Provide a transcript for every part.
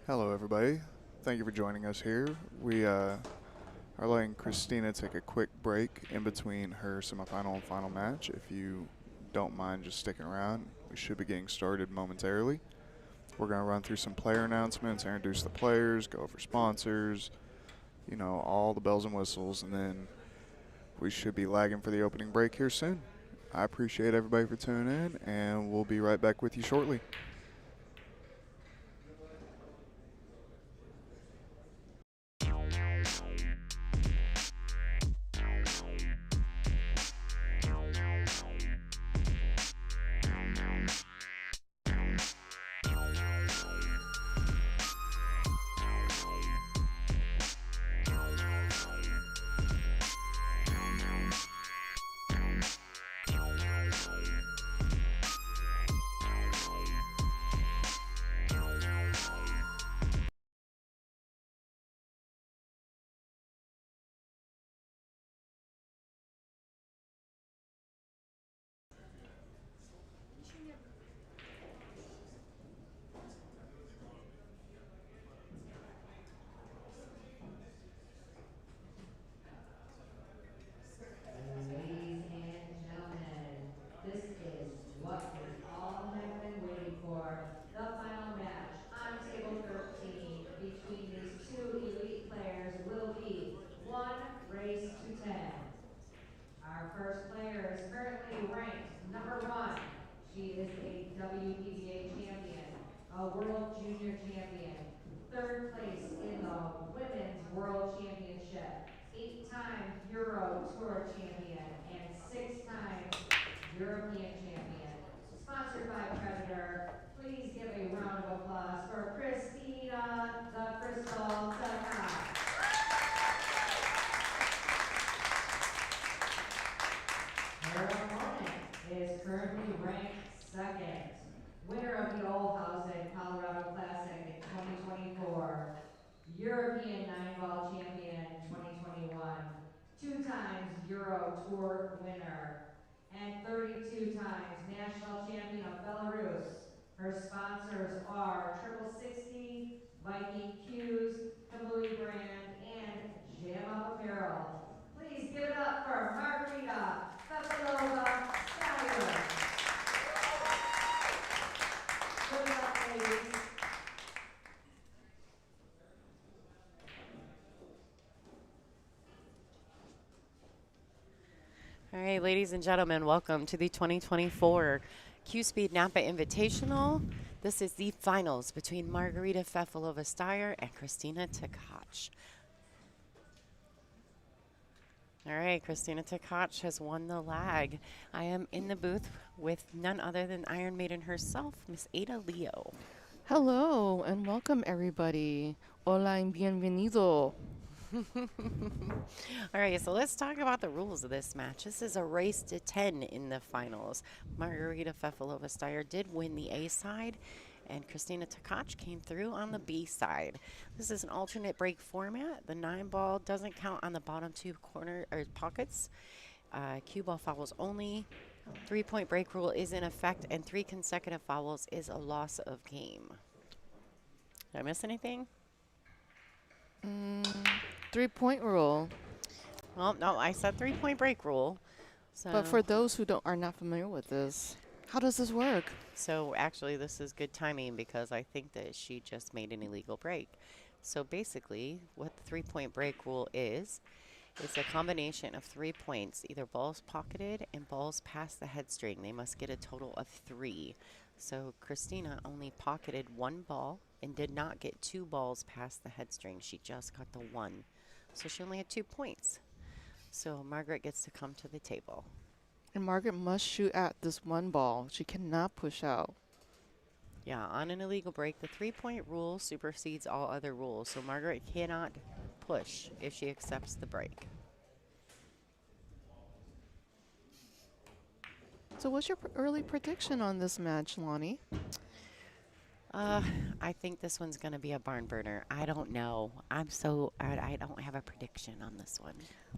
Hello, everybody. Thank you for joining us here. We are letting Kristina take a quick break in between her semifinal and final match. If you don't mind just sticking around, we should be getting started momentarily. We're going to run through some player announcements, introduce the players, go over sponsors, all the bells and whistles, and then we should be lagging for the opening break here soon. I appreciate everybody for tuning in, and we'll be right back with you shortly. Our first player is currently ranked number 1. She is a WPBA champion, a World Junior champion, 3rd place in the Women's World Championship, 8-time Euro Tour champion, and 6-time European champion. Sponsored by Predator, please give a round of applause for Kristina the Crystal Tkach. Her opponent is currently ranked 2nd. Winner of the Olhausen Colorado Classic 2024, European 9-ball champion 2021, 2 times Euro Tour winner, and 32 times national champion of Belarus. Her sponsors are Triple 60, Viking Cues, Kamui Brand, and Jam Up Apparel. Please give it up for Margarita, Fefilova-Styer. Good luck, ladies. All right, ladies and gentlemen, welcome to the 2024 CueSpeed Napa Invitational. This is the finals between Margarita Fefilova-Styer and Kristina Tkach. All right, Kristina Tkach has won the lag. I am in the booth with none other than Iron Maiden herself, Miss Ada Leo. Hello and welcome everybody. Hola y bienvenido. All right, so let's talk about the rules of this match. This is a race to 10 in the finals. Margarita Fefilova-Styer did win the A side, and Kristina Tkach came through on the B side. This is an alternate break format. The 9-ball doesn't count on the bottom 2 corner or pockets. Cue ball fouls only. 3-point break rule is in effect, and 3 consecutive fouls is a loss of game. Did I miss anything? 3-point rule. Well, no, I said 3-point break rule. So But for those who are not familiar with this, how does this work? So actually, this is good timing because I think that she just made an illegal break. So basically, what the 3-point break rule is a combination of 3 points, either balls pocketed and balls past the head string. They must get a total of 3. So Kristina only pocketed 1 ball and did not get 2 balls past the head string. She just got the 1. So she only had 2 points. So Margaret gets to come to the table. And Margaret must shoot at this 1 ball. She cannot push out. Yeah, on an illegal break, the 3-point rule supersedes all other rules. So Margaret cannot push if she accepts the break. So what's your early prediction on this match, Lonnie? I think this one's going to be a barn burner. I don't know. I don't have a prediction on this one.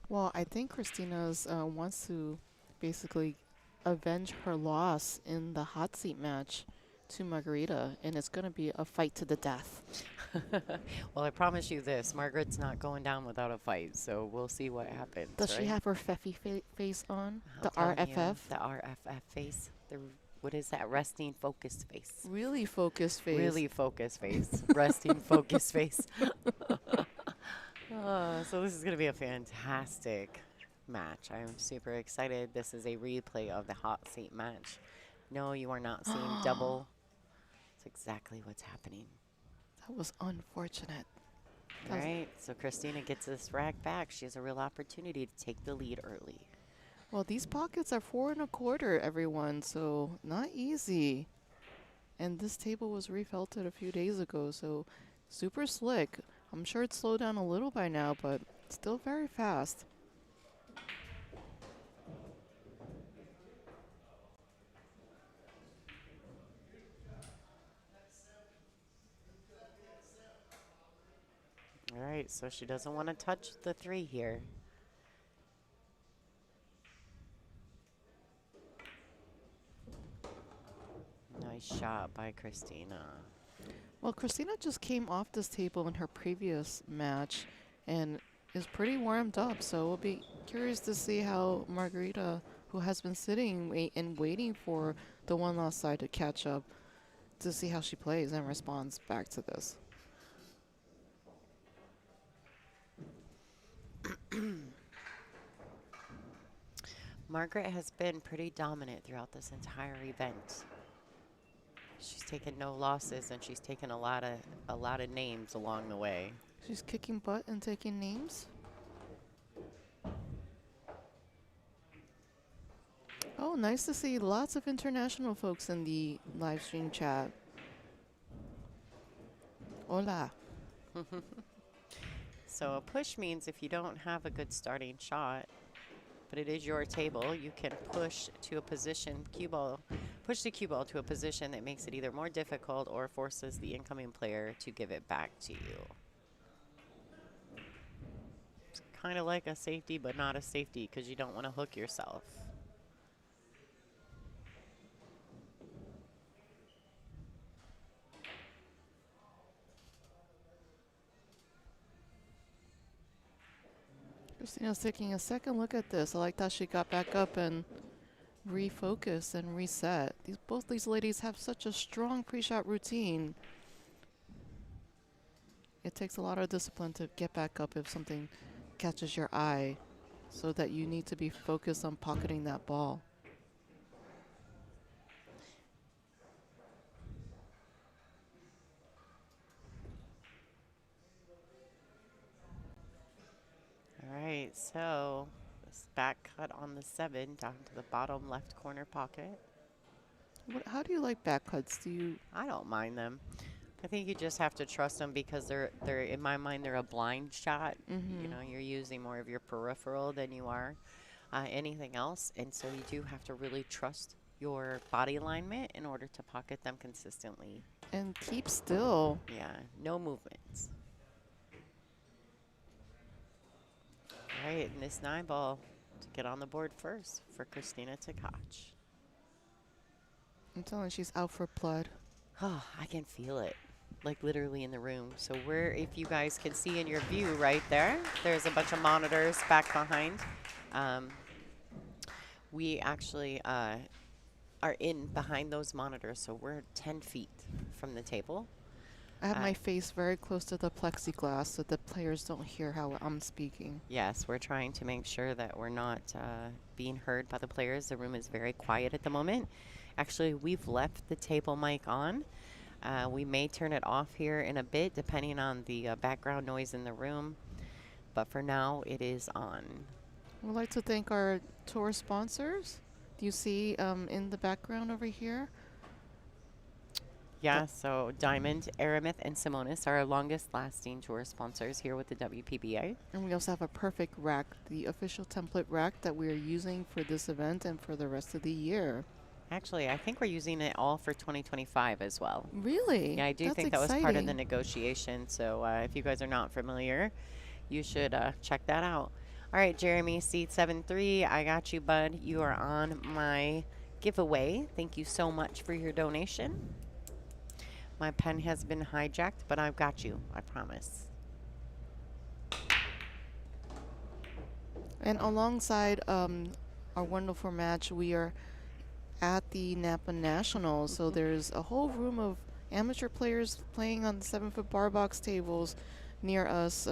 Well, I think Kristina's wants to basically avenge her loss in the hot seat match to Margarita, and it's going to be a fight to the death. Well, I promise you this, Margaret's not going down without a fight, so we'll see what happens. Does she right? have her Feffy face on? I'll The tell you, RFF? the RFF face. The what is that? Resting focused face. Really focused face. Really focused face. Resting focused face. So this is going to be a fantastic match. I'm super excited. This is a replay of the hot seat match. No, you are not seeing double. It's exactly what's happening. That was unfortunate. All right, so Kristina gets this rack back. She has a real opportunity to take the lead early. Well, these pockets are 4 1/4, everyone, so not easy. And this table was refelted a few days ago, so super slick. I'm sure it's slowed down a little by now, but still very fast. All right, so she doesn't want to touch the 3 here. Nice shot by Kristina. Well, Kristina just came off this table in her previous match and is pretty warmed up, so we'll be curious to see how Margarita, who has been sitting and waiting for the one lost side to catch up, to see how she plays and responds back to this. Margaret has been pretty dominant throughout this entire event. She's taken no losses, and she's taken a lot of names along the way. She's kicking butt and taking names. Oh, nice to see lots of international folks in the live stream chat. Hola. So a push means if you don't have a good starting shot, but it is your table, you can push to a position, push the cue ball to a position that makes it either more difficult or forces the incoming player to give it back to you. It's kind of like a safety, but not a safety, because you don't want to hook yourself. Kristina's taking a second look at this. I like that she got back up and refocused and reset. Both these ladies have such a strong pre-shot routine. It takes a lot of discipline to get back up if something catches your eye, so that you need to be focused on pocketing that ball. All right, so this back cut on the 7 down to the bottom left corner pocket. How do you like back cuts? Do you? I don't mind them. I think you just have to trust them because they're in my mind they're a blind shot. You know, you're using more of your peripheral than you are anything else, and so you do have to really trust your body alignment in order to pocket them consistently. And keep still. Yeah, no movements. All right, and this 9 ball to get on the board first for Kristina Tkach. I'm telling you, she's out for blood. Oh, I can feel it, like literally in the room. So if you guys can see in your view right there, there's a bunch of monitors back behind. We actually are in behind those monitors, so we're 10 feet from the table. I have my face very close to the plexiglass so the players don't hear how I'm speaking. Yes, we're trying to make sure that we're not being heard by the players. The room is very quiet at the moment. Actually, we've left the table mic on. We may turn it off here in a bit, depending on the background noise in the room. But for now, it is on. We'd like to thank our tour sponsors. Do you see in the background over here? Yeah, so Diamond, Aramith, and Simonis are our longest lasting tour sponsors here with the WPBA. And we also have a perfect rack, the official template rack that we are using for this event and for the rest of the year. Actually, I think we're using it all for 2025 as well. Really? Yeah, I do That's think that was part of the exciting. negotiation. So if you guys are not familiar, you should check that out. All right, Jeremy, seat 7-3. I got you, bud. You are on my giveaway. Thank you so much for your donation. My pen has been hijacked, but I've got you. I promise. And alongside our wonderful match, we are at the Napa National. So there's a whole room of amateur players playing on the 7-foot bar box tables near us.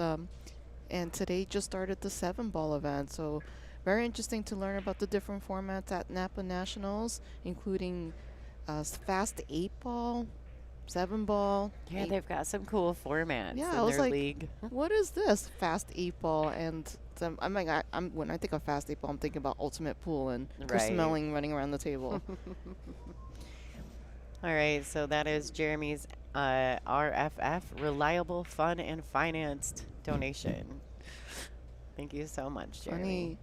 And today just started the 7-ball event. So very interesting to learn about the different formats at Napa Nationals, including fast 8-ball, 7-ball. Yeah, they've got some cool formats Yeah, in I was their like, league. what is this fast 8-ball? And I'm like, I'm when I think of fast 8-ball, I'm thinking about Ultimate Pool and Chris Right. Smelling running around the table. All right, so that is Jeremy's RFF, Reliable, Fun, and Financed donation. Thank you so much, Jeremy.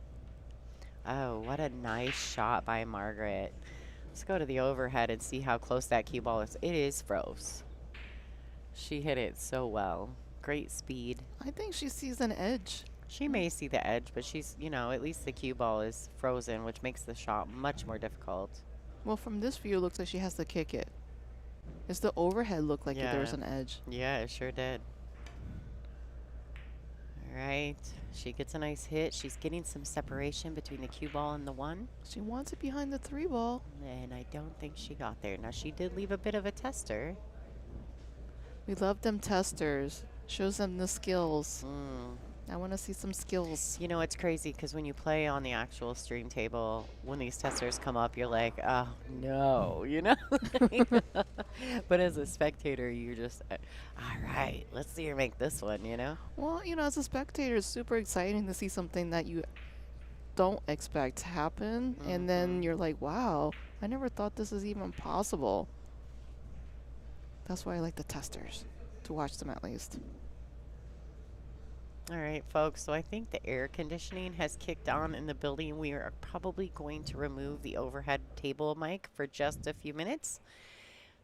Funny. Oh, what a nice shot by Margaret. Let's go to the overhead and see how close that cue ball is. It is froze. She hit it so well. Great speed. I think she sees an edge. She may see the edge, but she's, you know, at least the cue ball is frozen, which makes the shot much more difficult. Well, from this view, it looks like she has to kick it. It's the overhead look like there's Yeah. an edge. Yeah, it sure did. All right. She gets a nice hit. She's getting some separation between the cue ball and the 1. She wants it behind the 3-ball. And I don't think she got there. Now, she did leave a bit of a tester. We love them testers. Shows them the skills. Mm. I want to see some skills. You know, it's crazy because when you play on the actual stream table, when these testers come up, you're like, oh, no, you know? But as a spectator, you're just, all right, let's see her make this one, you know? Well, you know, as a spectator, it's super exciting to see something that you don't expect to happen. And then you're like, wow, I never thought this is even possible. That's why I like the testers, to watch them at least. All right, folks, so I think the air conditioning has kicked on in the building. We are probably going to remove the overhead table mic for just a few minutes.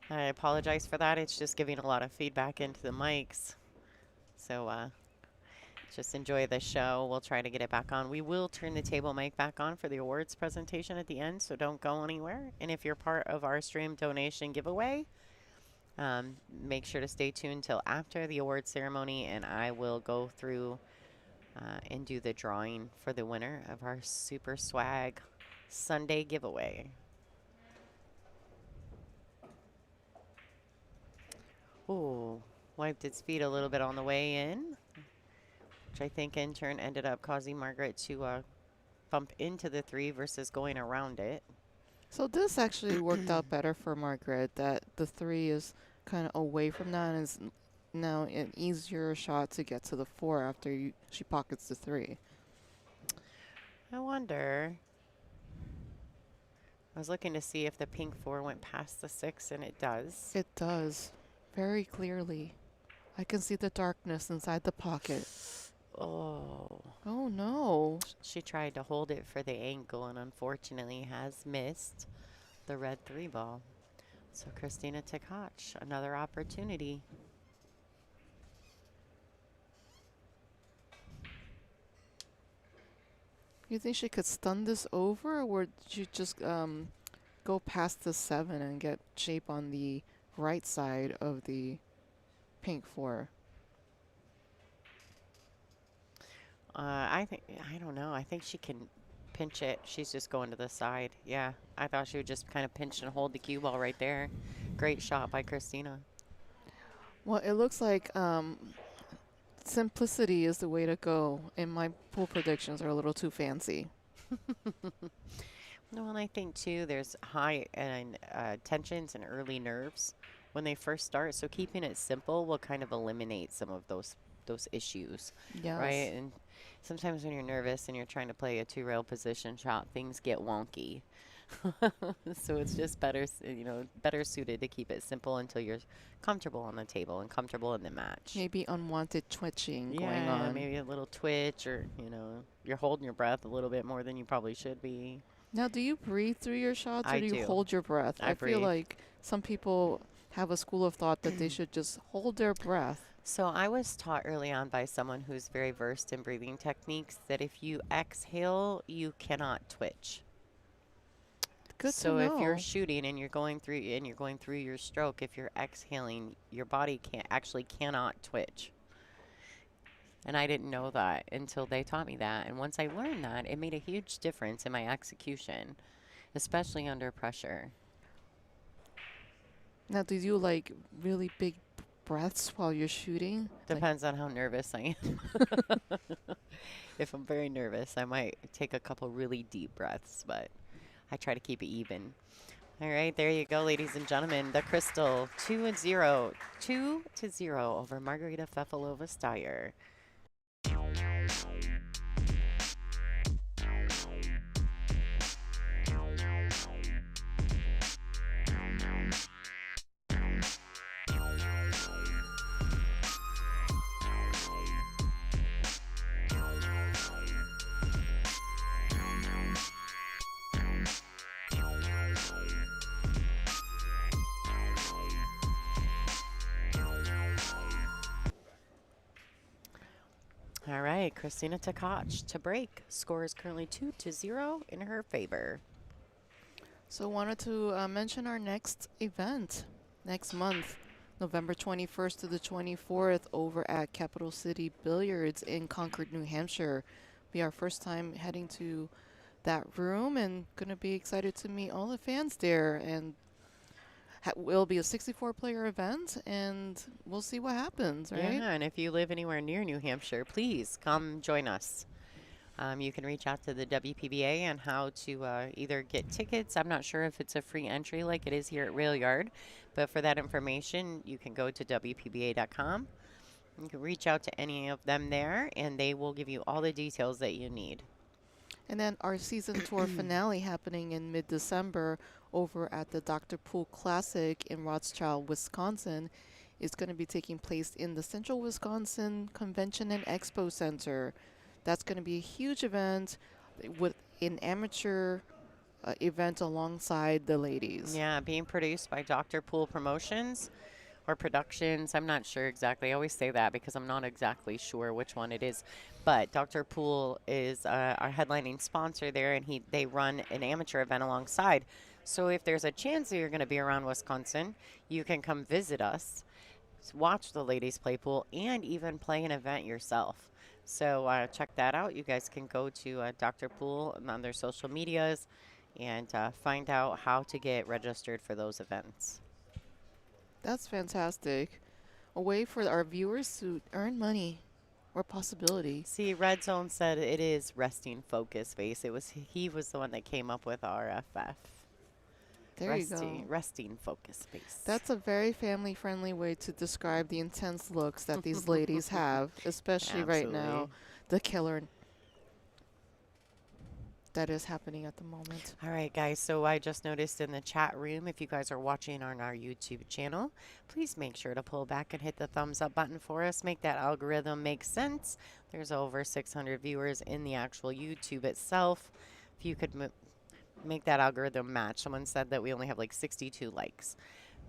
I apologize for that. It's just giving a lot of feedback into the mics. So just enjoy the show. We'll try to get it back on. We will turn the table mic back on for the awards presentation at the end, so don't go anywhere. And if you're part of our stream donation giveaway, make sure to stay tuned till after the award ceremony, and I will go through and do the drawing for the winner of our Super Swag Sunday giveaway. Ooh, wiped its feet a little bit on the way in, which I think in turn ended up causing Margaret to bump into the 3 versus going around it. So this actually worked out better for Margaret, that the 3 is kind of away from that and is now an easier shot to get to the 4 after she pockets the 3. I wonder. I was looking to see if the pink 4 went past the 6, and it does. It does, very clearly. I can see the darkness inside the pocket. Oh. Oh no. She tried to hold it for the ankle and unfortunately has missed the red 3 ball. So Kristina Tkach, another opportunity. You think she could stun this over, or would she just go past the 7 and get shape on the right side of the pink 4? I don't know. I think she can pinch it. She's just going to the side. Yeah, I thought she would just kind of pinch and hold the cue ball right there. Great shot by Kristina. Well, it looks like simplicity is the way to go, and my pool predictions are a little too fancy. No, and I think too there's high tensions and early nerves when they first start. So keeping it simple will kind of eliminate some of those issues, Yes. right? And sometimes when you're nervous and you're trying to play a 2-rail position shot, things get wonky. So it's just better, better suited to keep it simple until you're comfortable on the table and comfortable in the match. Maybe unwanted twitching going on. Maybe a little twitch, or you're holding your breath a little bit more than you probably should be. Now, do you breathe through your shots, or I do you do. hold your breath? I feel breathe. like some people have a school of thought that they should just hold their breath. So I was taught early on by someone who's very versed in breathing techniques that if you exhale, you cannot twitch. Good to So if you're know. shooting and you're going through your stroke, if you're exhaling, your body cannot twitch. And I didn't know that until they taught me that. And once I learned that, it made a huge difference in my execution, especially under pressure. Now, do you like really big breaths while you're shooting? Like, Depends on how nervous I am. If I'm very nervous, I might take a couple really deep breaths, but I try to keep it even. All right, there you go, ladies and gentlemen. The Crystal 2-0, 2-0 over Margarita Fefilova-Styer. All right, Kristina Tkach to break. Score is currently 2-0 in her favor. so wanted to mention our next event next month, November 21st to the 24th, over at Capital City Billiards in Concord, New Hampshire. Be our first time heading to that room, and gonna be excited to meet all the fans there. And will be a 64-player event, and we'll see what happens, right? Yeah, and if you live anywhere near New Hampshire, please come join us. You can reach out to the WPBA on how to either get tickets. I'm not sure if it's a free entry like it is here at Railyard, but for that information, you can go to WPBA.com. You can reach out to any of them there, and they will give you all the details that you need. And then our season tour finale happening in mid-December over at the Dr. Poole Classic in Rothschild, Wisconsin, is going to be taking place in the Central Wisconsin Convention and Expo Center. That's going to be a huge event with an amateur event alongside the ladies. Yeah, being produced by Dr. Poole Promotions or Productions. I'm not sure exactly. I always say that because I'm not exactly sure which one it is. But Dr. Poole is our headlining sponsor there, and they run an amateur event alongside. So if there's a chance that you're going to be around Wisconsin, you can come visit us, watch the ladies play pool, and even play an event yourself. So check that out. You guys can go to Dr. Poole on their social medias and find out how to get registered for those events. That's fantastic. A way for our viewers to earn money or possibility. See, Red Zone said it is resting focus face. He was the one that came up with RFF. There you go. Resting focus face. That's a very family-friendly way to describe the intense looks that these ladies have, especially right now. Absolutely. The killer that is happening at the moment. All right, guys. So I just noticed in the chat room, if you guys are watching on our YouTube channel, please make sure to pull back and hit the thumbs up button for us. Make that algorithm make sense. There's over 600 viewers in the actual YouTube itself. If you could make that algorithm match. Someone said that we only have like 62 likes.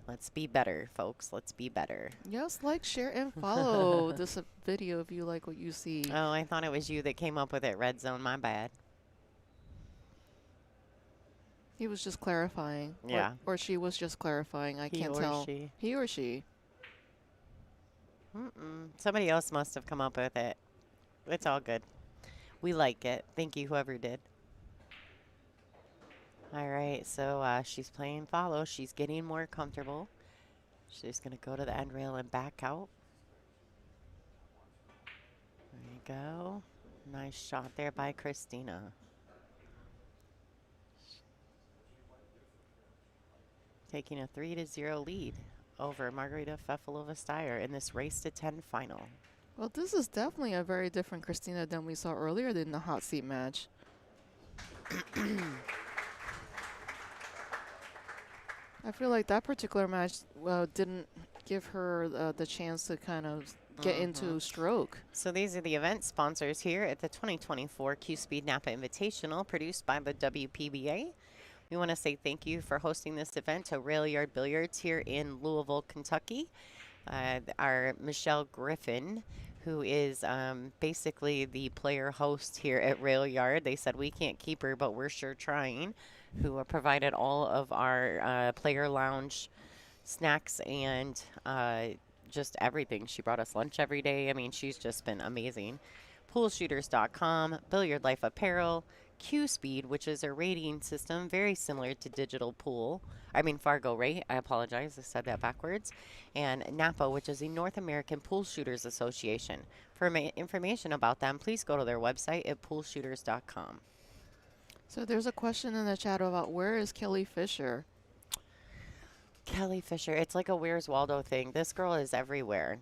Let's be better, folks. Let's be better. Yes, like, share, and follow this video if you like what you see. Oh, I thought it was you that came up with it, Red Zone. My bad. He was just clarifying. Yeah. Or she was just clarifying. I can't tell. She. He or she. Somebody else must have come up with it. It's all good. We like it. Thank you, whoever did. All right, so she's playing follow. She's getting more comfortable. She's going to go to the end rail and back out. There you go. Nice shot there by Kristina. Taking a 3-0 lead over Margarita Fefilova-Styer in this race to 10 final. Well, this is definitely a very different Kristina than we saw earlier in the hot seat match. I feel like that particular match didn't give her the chance to kind of get into stroke. So these are the event sponsors here at the 2024 CueSpeed Napa Invitational, produced by the WPBA. We want to say thank you for hosting this event to Railyard Billiards here in Louisville, Kentucky. Our Michelle Griffin, who is basically the player host here at Railyard. They said we can't keep her, but we're sure trying. who provided all of our player lounge snacks and just everything. She brought us lunch every day. I mean, she's just been amazing. Poolshooters.com, Billiard Life Apparel, CueSpeed, which is a rating system very similar to Digital Pool. I mean, Fargo Rate. I apologize. I said that backwards. And Napa, which is the North American Pool Shooters Association. For information about them, please go to their website at poolshooters.com. So there's a question in the chat about where is Kelly Fisher? Kelly Fisher. It's like a Where's Waldo thing. This girl is everywhere.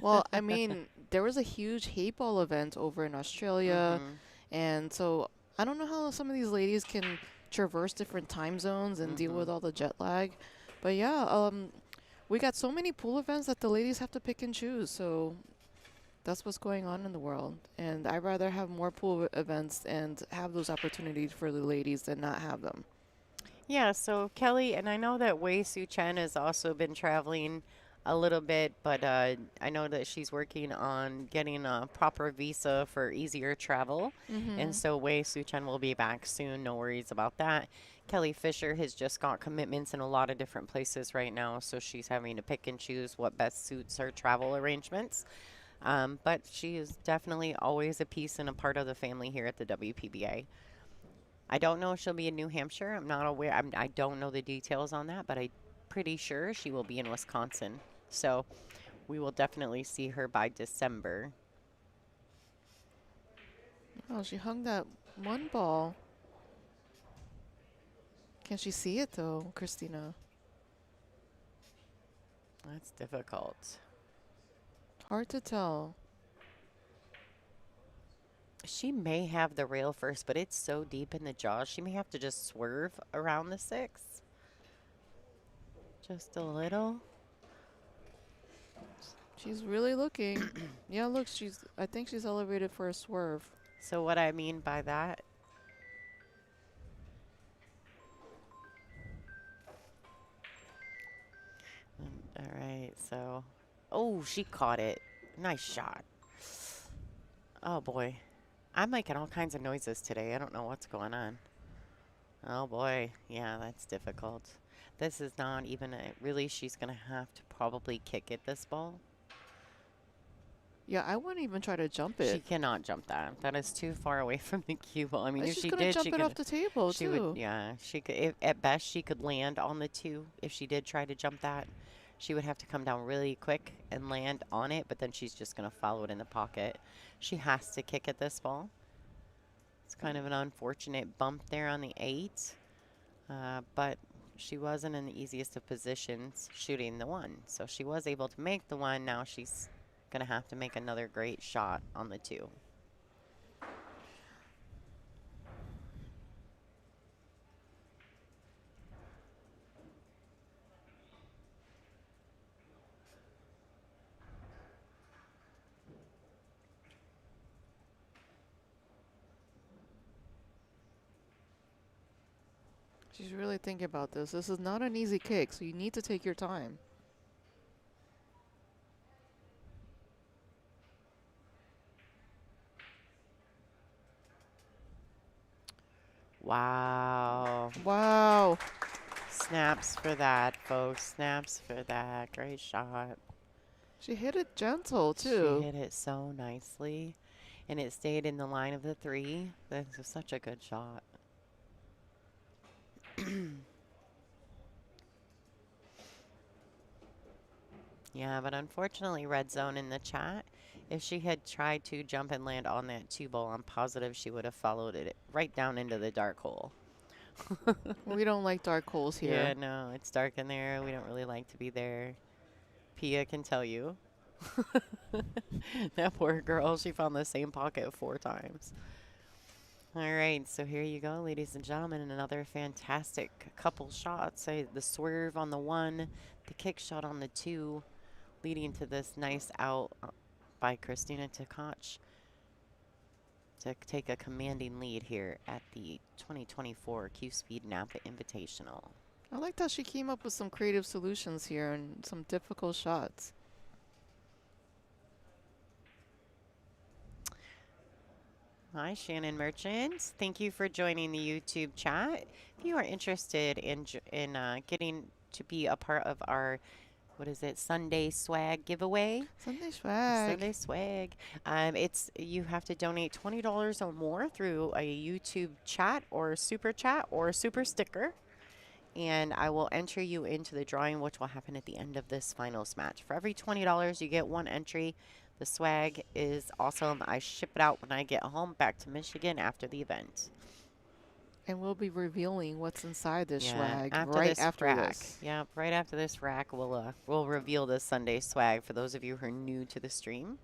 Well, I mean, there was a huge hate ball event over in Australia. And so I don't know how some of these ladies can traverse different time zones and deal with all the jet lag. But yeah, we got so many pool events that the ladies have to pick and choose. So that's what's going on in the world. And I'd rather have more pool events and have those opportunities for the ladies than not have them. Yeah, so Kelly, and I know that Wei Su Chen has also been traveling a little bit, but I know that she's working on getting a proper visa for easier travel. And so Wei Su Chen will be back soon. No worries about that. Kelly Fisher has just got commitments in a lot of different places right now, so she's having to pick and choose what best suits her travel arrangements. But she is definitely always a piece and a part of the family here at the WPBA. I don't know if she'll be in New Hampshire. I'm not aware. I don't know the details on that, but I'm pretty sure she will be in Wisconsin. So we will definitely see her by December. Oh, she hung that one ball. Can she see it though, Kristina? That's difficult. Hard to tell. She may have the rail first, but it's so deep in the jaws, she may have to just swerve around the 6. Just a little. She's really looking. Yeah, look, I think she's elevated for a swerve. So what I mean by that, all right, so, oh, she caught it. Nice shot. Oh boy. I'm making all kinds of noises today. I don't know what's going on. Oh boy. Yeah, that's difficult. This is not even really, she's going to have to probably kick it, this ball. Yeah, I wouldn't even try to jump She it. cannot jump that. That is too far away from the cue ball. I mean, if She's she gonna did, jump she it could. off the table She too. would, yeah. She could. If, at best, she could land on the 2. If she did try to jump that, she would have to come down really quick and land on it. But then she's just gonna follow it in the pocket. She has to kick at this ball. It's kind of an unfortunate bump there on the 8, but she wasn't in the easiest of positions shooting the 1. So she was able to make the 1. Now she's going to have to make another great shot on the 2. She's really thinking about this. This is not an easy kick, so you need to take your time. Wow. Wow. Snaps for that, folks. Snaps for that. Great shot. She hit it gentle, too. She hit it so nicely, and it stayed in the line of the 3. That was such a good shot. Yeah, but unfortunately, red zone in the chat. If she had tried to jump and land on that 2 ball, I'm positive she would have followed it right down into the dark hole. We don't like dark holes here. Yeah, no, it's dark in there. We don't really like to be there. Pia can tell you. That poor girl, she found the same pocket 4 times. All right, so here you go, ladies and gentlemen, another fantastic couple shots. The swerve on the 1, the kick shot on the 2, leading to this nice out by Kristina Tkach to take a commanding lead here at the 2024 CueSpeed Napa Invitational. I like that she came up with some creative solutions here and some difficult shots. Hi, Shannon Merchant. Thank you for joining the YouTube chat. If you are interested in getting to be a part of our, what is it, Sunday swag giveaway? Sunday swag. Sunday swag. It's you have to donate $20 or more through a YouTube chat or super chat or super sticker, and I will enter you into the drawing, which will happen at the end of this finals match. For every $20, you get one entry. The swag is awesome. I ship it out when I get home back to Michigan after the event. And we'll be revealing what's inside this swag after right this after rack. this. Yeah, right after this rack, we'll reveal the Sunday swag for those of you who are new to the stream.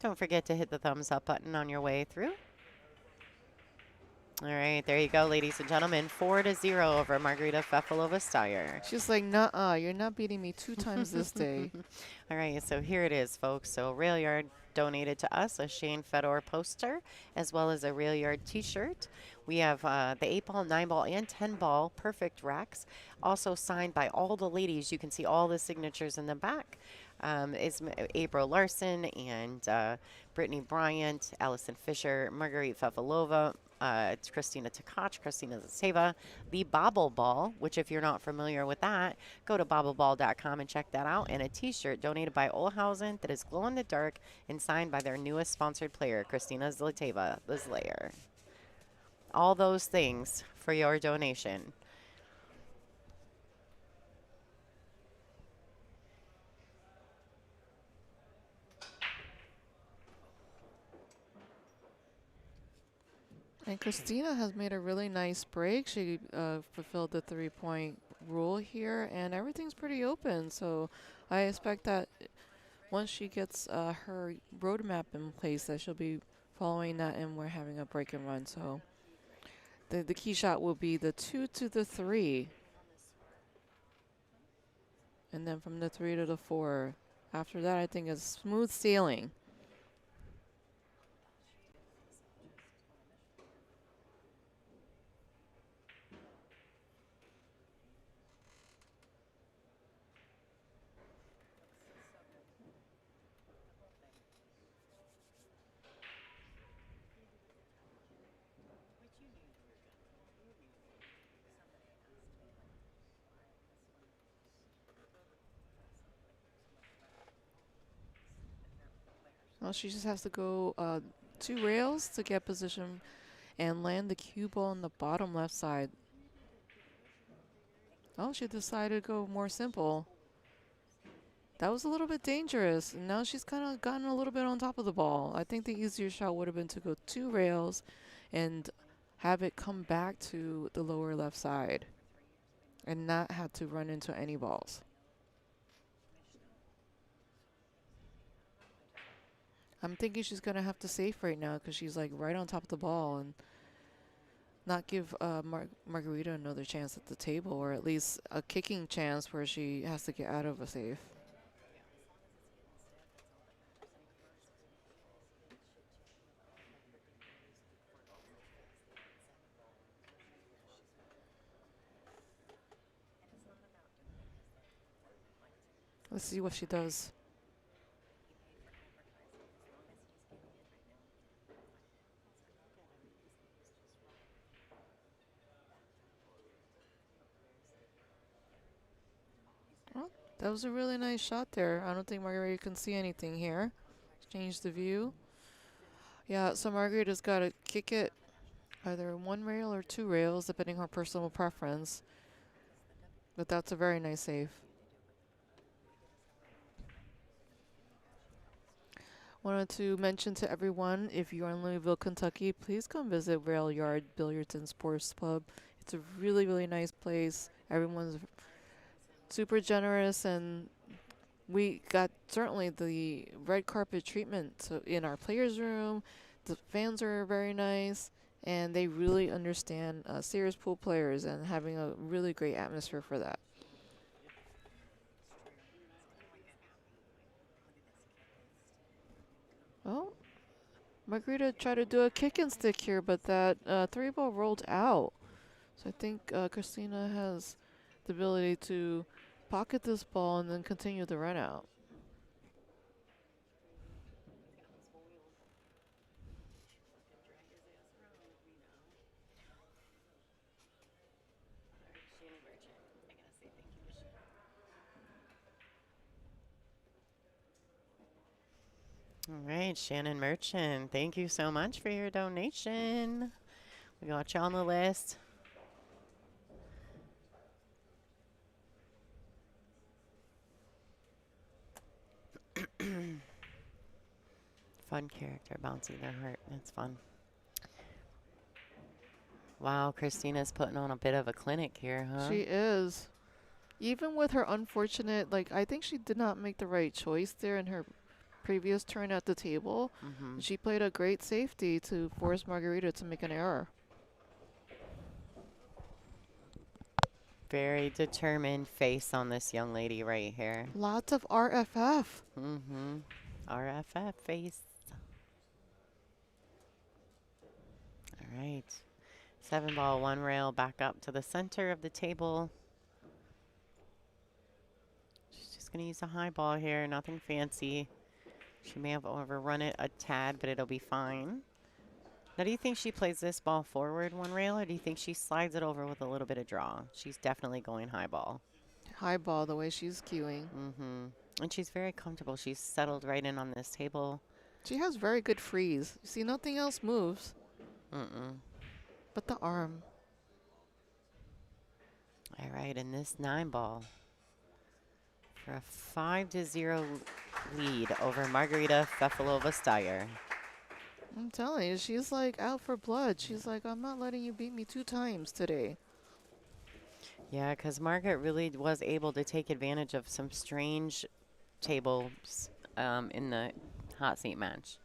Don't forget to hit the thumbs up button on your way through. All right, there you go, ladies and gentlemen. 4-0 over Margarita Fefilova-Styer. She's like, nuh-uh, you're not beating me 2 times this day. All right, so here it is, folks. So Railyard donated to us a Shane Fedor poster as well as a Railyard t-shirt. We have the 8-ball, 9-ball, and 10-ball perfect racks, also signed by all the ladies. You can see all the signatures in the back. It's April Larson and Brittany Bryant, Allison Fisher, Margarita Fefilova, it's Kristina Tkach, Kristina Zaseva, the Bobble Ball, which if you're not familiar with that, go to bobbleball.com and check that out, and a t-shirt donated by Olhausen that is glow in the dark and signed by their newest sponsored player, Kristina Zlateva, the Slayer. All those things for your donation. And Kristina has made a really nice break. She fulfilled the 3-point rule here, and everything's pretty open. So I expect that once she gets her roadmap in place, that she'll be following that, and we're having a break and run. So the key shot will be the 2 to the 3, and then from the 3 to the 4. After that, I think it's smooth sailing. Well, she just has to go 2 rails to get position and land the cue ball on the bottom left side. Oh, she decided to go more simple. That was a little bit dangerous. And now she's kind of gotten a little bit on top of the ball. I think the easier shot would have been to go 2 rails and have it come back to the lower left side and not have to run into any balls. I'm thinking she's going to have to safe right now because she's like right on top of the ball and not give Margarita another chance at the table, or at least a kicking chance where she has to get out of a safe. Let's see what she does. Well, that was a really nice shot there. I don't think Margarita can see anything here. Change the view. Yeah, so Margarita's got to kick it either 1 rail or 2 rails, depending on her personal preference. But that's a very nice save. Wanted to mention to everyone, if you're in Louisville, Kentucky, please come visit Railyard Billiards and Sports Club. It's a really, really nice place. Everyone's super generous, and we got certainly the red carpet treatment in our players' room. The fans are very nice, and they really understand serious pool players and having a really great atmosphere for that. Well, Margarita tried to do a kick and stick here, but that 3-ball rolled out. So I think Kristina has the ability to pocket this ball and then continue the run out. All right, Shannon Merchant, thank you so much for your donation. We got you on the list. Fun character, bouncing their heart. That's fun. Wow, Kristina's putting on a bit of a clinic here, huh? She is. Even with her unfortunate, like, I think she did not make the right choice there in her previous turn at the table. She played a great safety to force Margarita to make an error. Very determined face on this young lady right here. Lots of RFF. RFF face. All right. 7-ball, 1 rail back up to the center of the table. She's just going to use a high ball here, nothing fancy. She may have overrun it a tad, but it'll be fine. Now, do you think she plays this ball forward 1 rail, or do you think she slides it over with a little bit of draw? She's definitely going high ball. High ball, the way she's cueing. And she's very comfortable. She's settled right in on this table. She has very good freeze. You see, nothing else moves. But the arm. All right, and this 9-ball for a 5-0 lead over Margarita Fefilova-Styer. I'm telling you, she's like out for blood. She's like, I'm not letting you beat me 2 times today. Yeah, because Margaret really was able to take advantage of some strange tables in the hot seat match.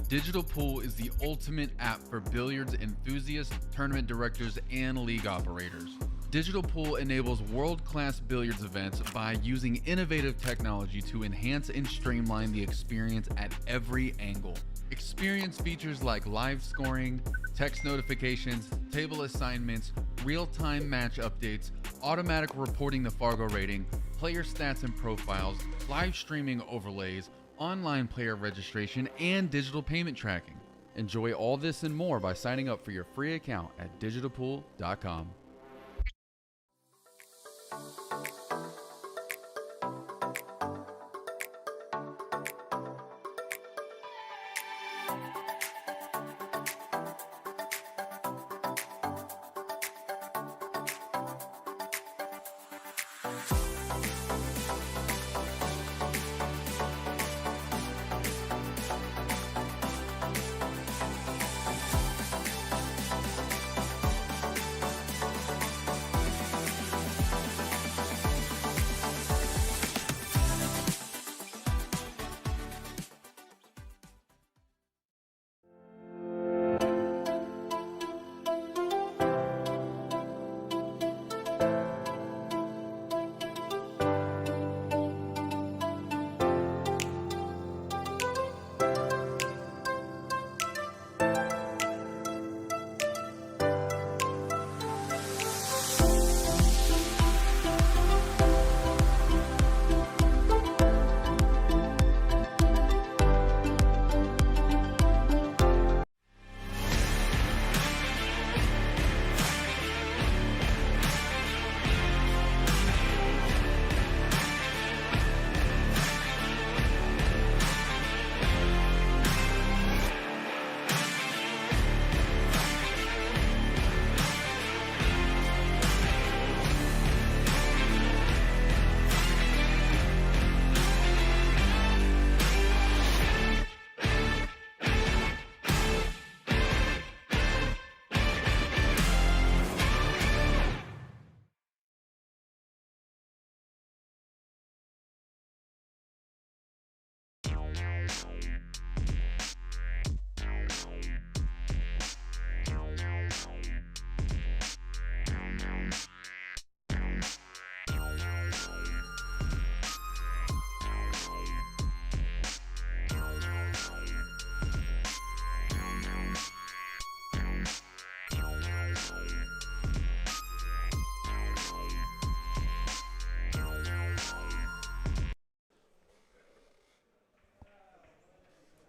Digital Pool is the ultimate app for billiards enthusiasts, tournament directors, and league operators. Digital Pool enables world-class billiards events by using innovative technology to enhance and streamline the experience at every angle. Experience features like live scoring, text notifications, table assignments, real-time match updates, automatic reporting the Fargo rating, player stats and profiles, live streaming overlays, online player registration, and digital payment tracking. Enjoy all this and more by signing up for your free account at digitalpool.com.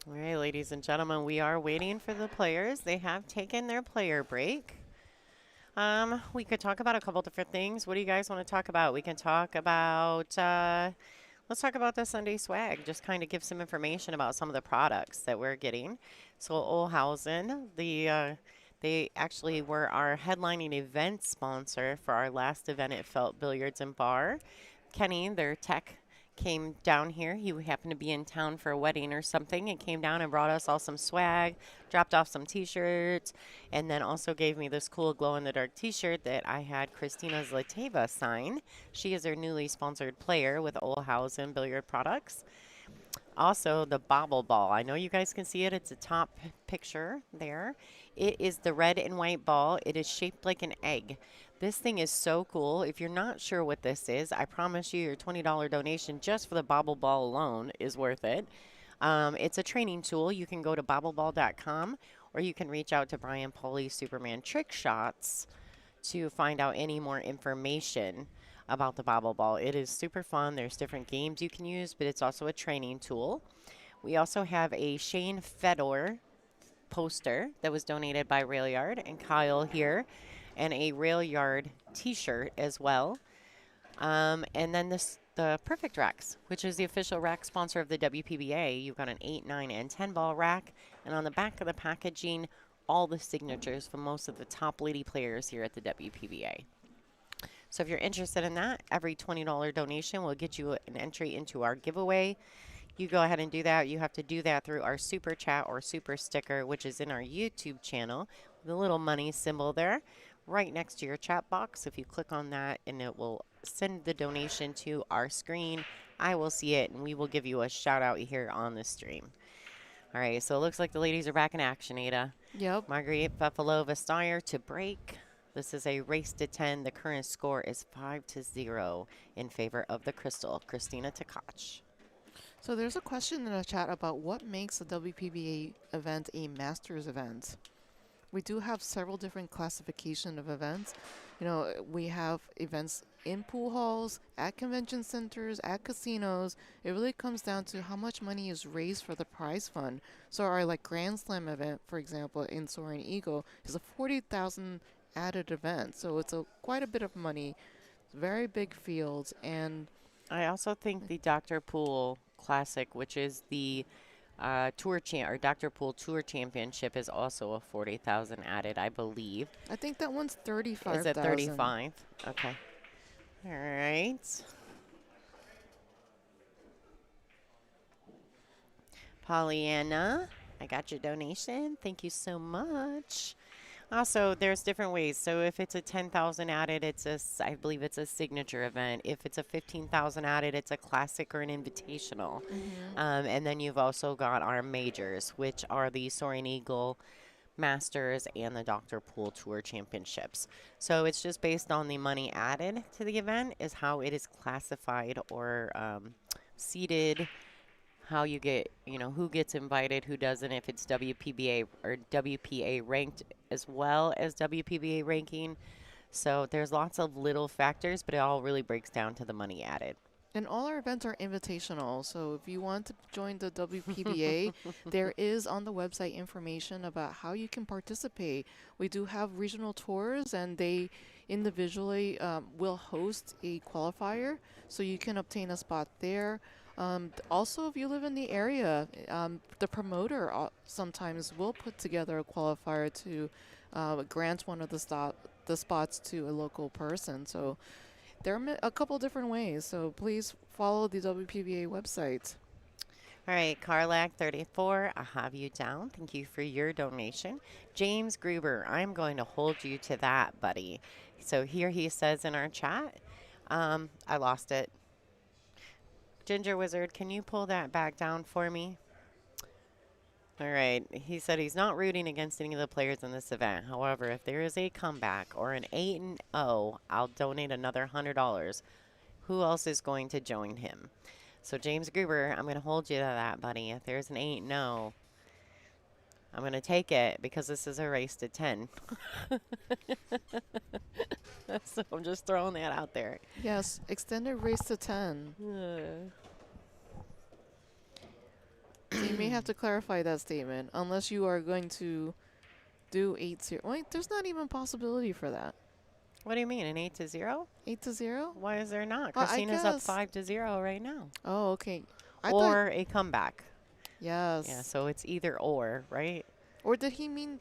All right, ladies and gentlemen, we are waiting for the players. They have taken their player break. We could talk about a couple different things. What do you guys want to talk about? We can talk about Let's talk about the Sunday swag. Just kind of give some information about some of the products that we're getting. So Olhausen, they actually were our headlining event sponsor for our last event at Felt Billiards and Bar. Kenny, their tech, came down here. He happened to be in town for a wedding or something and came down and brought us all some swag, dropped off some t-shirts, and then also gave me this cool glow-in-the-dark t-shirt that I had Kristina's Lateva sign. She is our newly sponsored player with Olhausen Billiard Products. Also, the bobble ball. I know you guys can see it. It's a top picture there. It is the red and white ball. It is shaped like an egg. This thing is so cool. If you're not sure what this is, I promise you your $20 donation just for the bobble ball alone is worth it. It's a training tool. You can go to bobbleball.com or you can reach out to Brian Pauly's Superman Trick Shots to find out any more information about the bobble ball. It is super fun. There's different games you can use, but it's also a training tool. We also have a Shane Fedor poster that was donated by Railyard and Kyle here, and a Railyard t-shirt as well. And then the Perfect Racks, which is the official rack sponsor of the WPBA. You've got an 8, 9, and 10 ball rack, and on the back of the packaging, all the signatures from most of the top lady players here at the WPBA. So if you're interested in that, every $20 donation will get you an entry into our giveaway. You go ahead and do that. You have to do that through our super chat or super sticker, which is in our YouTube channel, the little money symbol there, right next to your chat box. If you click on that, and it will send the donation to our screen, I will see it, and we will give you a shout out here on the stream. All right, so it looks like the ladies are back in action, Ada. Yep. Margarita Fefilova-Styer to break. This is a race to 10. The current score is 5-0 in favor of the Crystal, Kristina Tkach. So there's a question in the chat about what makes a WPBA event a Masters event. We do have several different classification of events. You know, we have events in pool halls, at convention centers, at casinos. It really comes down to how much money is raised for the prize fund. So our like Grand Slam event, for example, in Soaring Eagle, is a 40,000 added event. So it's quite a bit of money, very big fields, and I also think the Dr. Pool Classic, which is the or Dr. Pool Tour Championship, is also a 40,000 added, I believe. I think that one's 35,000. Is it 35? Okay. All right. Pollyanna, I got your donation. Thank you so much. Also, there's different ways. So if it's a 10,000 added, I believe it's a signature event. If it's a 15,000 added, it's a classic or an invitational. And then you've also got our majors, which are the Soaring Eagle Masters and the Dr. Pool Tour Championships. So it's just based on the money added to the event is how it is classified or seated, how you get, who gets invited, who doesn't, if it's WPBA or WPA ranked as well as WPBA ranking. So there's lots of little factors, but it all really breaks down to the money added. And all our events are invitational. So if you want to join the WPBA, there is on the website information about how you can participate. We do have regional tours, and they individually will host a qualifier, so you can obtain a spot there. Also, if you live in the area, the promoter sometimes will put together a qualifier to grant one of the spots to a local person. So there are a couple different ways. So please follow the WPBA website. All right, Carlac34, I have you down. Thank you for your donation. James Gruber, I'm going to hold you to that, buddy. So here he says in our chat, I lost it. Ginger Wizard, can you pull that back down for me? All right. He said he's not rooting against any of the players in this event. However, if there is a comeback or an 8-0, I'll donate another $100. Who else is going to join him? So, James Gruber, I'm going to hold you to that, buddy. If there's an 8-0, I'm going to take it because this is a race to 10. So I'm just throwing that out there. Yes, extended race to 10. So you may have to clarify that statement, unless you are going to do 8-0. Wait, there's not even a possibility for that. What do you mean, an 8-0? 8-0? Why is there not? Well, I Kristina's up guess. 5-0 right now. Oh, okay. I thought. Or a comeback. Yes. Yeah, so it's either or, right? Or did he mean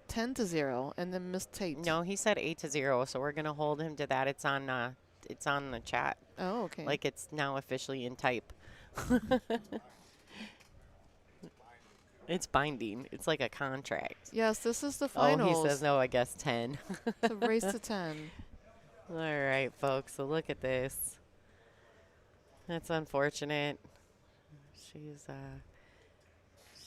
10-0 and then mistaped? No, he said 8-0, so we're gonna hold him to that. It's on the chat. Oh, okay. Like it's now officially in type. It's binding. It's like a contract. Yes, this is the Oh, finals. he says no, I guess 10. It's a race to 10. All right, folks. So look at this. That's unfortunate.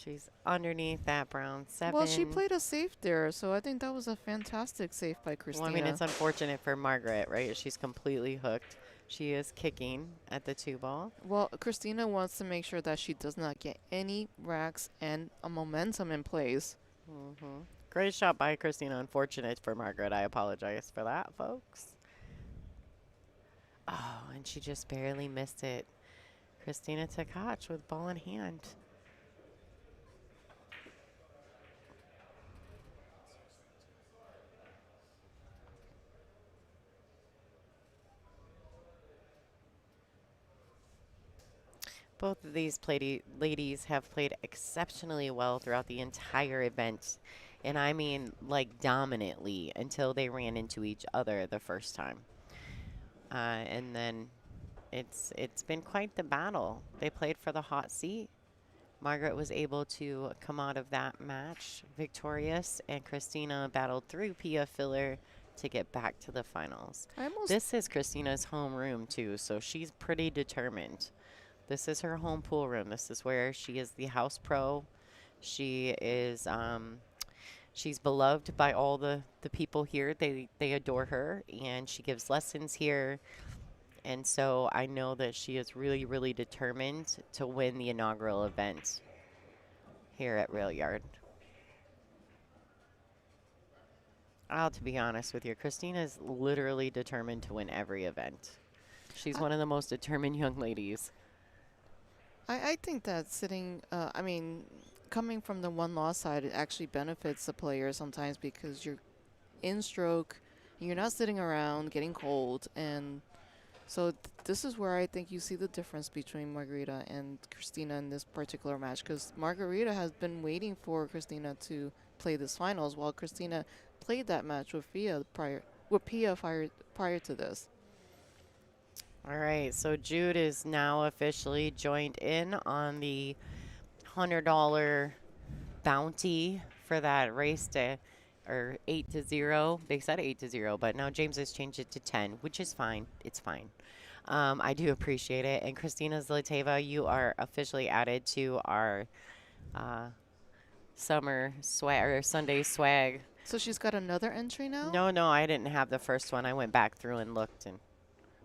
She's underneath that brown 7. Well, she played a safe there, so I think that was a fantastic save by Kristina. Well, I mean, it's unfortunate for Margaret, right? She's completely hooked. She is kicking at the 2 ball. Well, Kristina wants to make sure that she does not get any racks and a momentum in place. Great shot by Kristina. Unfortunate for Margaret. I apologize for that, folks. Oh, and she just barely missed it. Kristina Tkach with ball in hand. Both of these ladies have played exceptionally well throughout the entire event. And I mean, like, dominantly until they ran into each other the first time. And then it's been quite the battle. They played for the hot seat. Margaret was able to come out of that match victorious, and Kristina battled through Pia Filler to get back to the finals. This is Kristina's home room, too, so she's pretty determined. This is her home pool room. This is where she is the house pro. She is, she's beloved by all the people here. They adore her, and she gives lessons here. And so I know that she is really, really determined to win the inaugural event here at Railyard. To be honest with you, Kristina is literally determined to win every event. She's one of the most determined young ladies. I think that coming from the one-loss side, it actually benefits the player sometimes because you're in stroke, you're not sitting around getting cold, and so this is where I think you see the difference between Margarita and Kristina in this particular match, because Margarita has been waiting for Kristina to play this finals, while Kristina played that match with Pia prior to this. All right, so Jude is now officially joined in on the $100 bounty for that race to, or 8-0. They said 8-0, but now James has changed it to 10, which is fine. It's fine. I do appreciate it. And Kristina Zlateva, you are officially added to our summer swag or Sunday swag. So she's got another entry now? No, I didn't have the first one. I went back through and looked and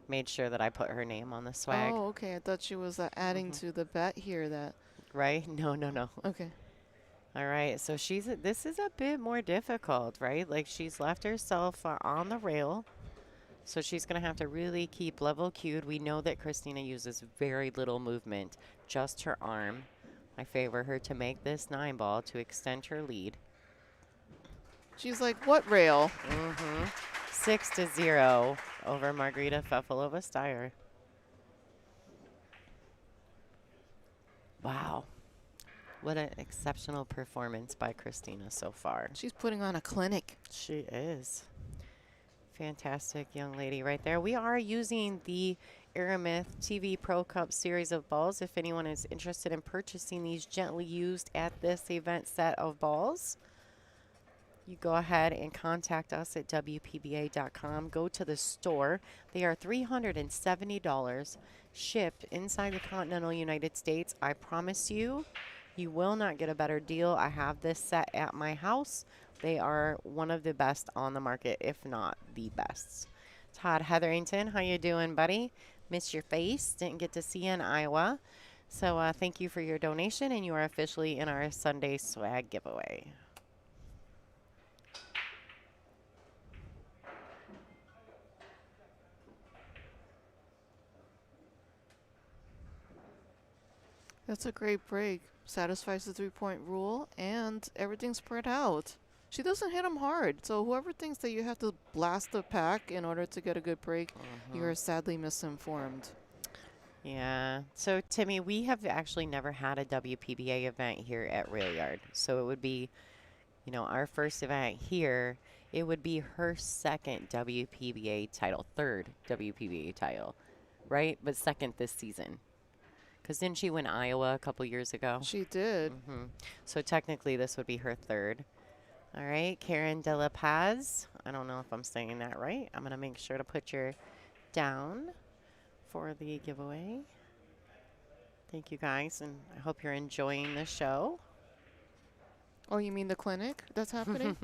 made sure that I put her name on the swag. Oh, okay. I thought she was adding to the bet here. That right? No. Okay. All right. So this is a bit more difficult, right? Like she's left herself on the rail. So she's going to have to really keep level cued. We know that Kristina uses very little movement, just her arm. I favor her to make this 9 ball to extend her lead. She's like, what rail? 6-0 over Margarita Fefilova-Styer. Wow. What an exceptional performance by Kristina so far. She's putting on a clinic. She is. Fantastic young lady right there. We are using the Aramith TV Pro Cup series of balls. If anyone is interested in purchasing these gently used at this event set of balls, you go ahead and contact us at WPBA.com. Go to the store. They are $370 shipped inside the continental United States. I promise you, you will not get a better deal. I have this set at my house. They are one of the best on the market, if not the best. Todd Hetherington, how you doing, buddy? Miss your face. Didn't get to see you in Iowa. So thank you for your donation, and you are officially in our Sunday swag giveaway. That's a great break. Satisfies the 3-point rule, and everything's spread out. she doesn't hit them hard. So whoever thinks that you have to blast the pack in order to get a good break, you're sadly misinformed. Yeah. So, Timmy, we have actually never had a WPBA event here at Railyard. So it would be, you know, our first event here. It would be her second WPBA title, third WPBA title, right? But second this season. Because didn't she win Iowa a couple years ago? She did. So technically this would be her third. All right, Karen De La Paz. I don't know if I'm saying that right. I'm going to make sure to put your down for the giveaway. Thank you, guys, and I hope you're enjoying the show. Oh, you mean the clinic that's happening?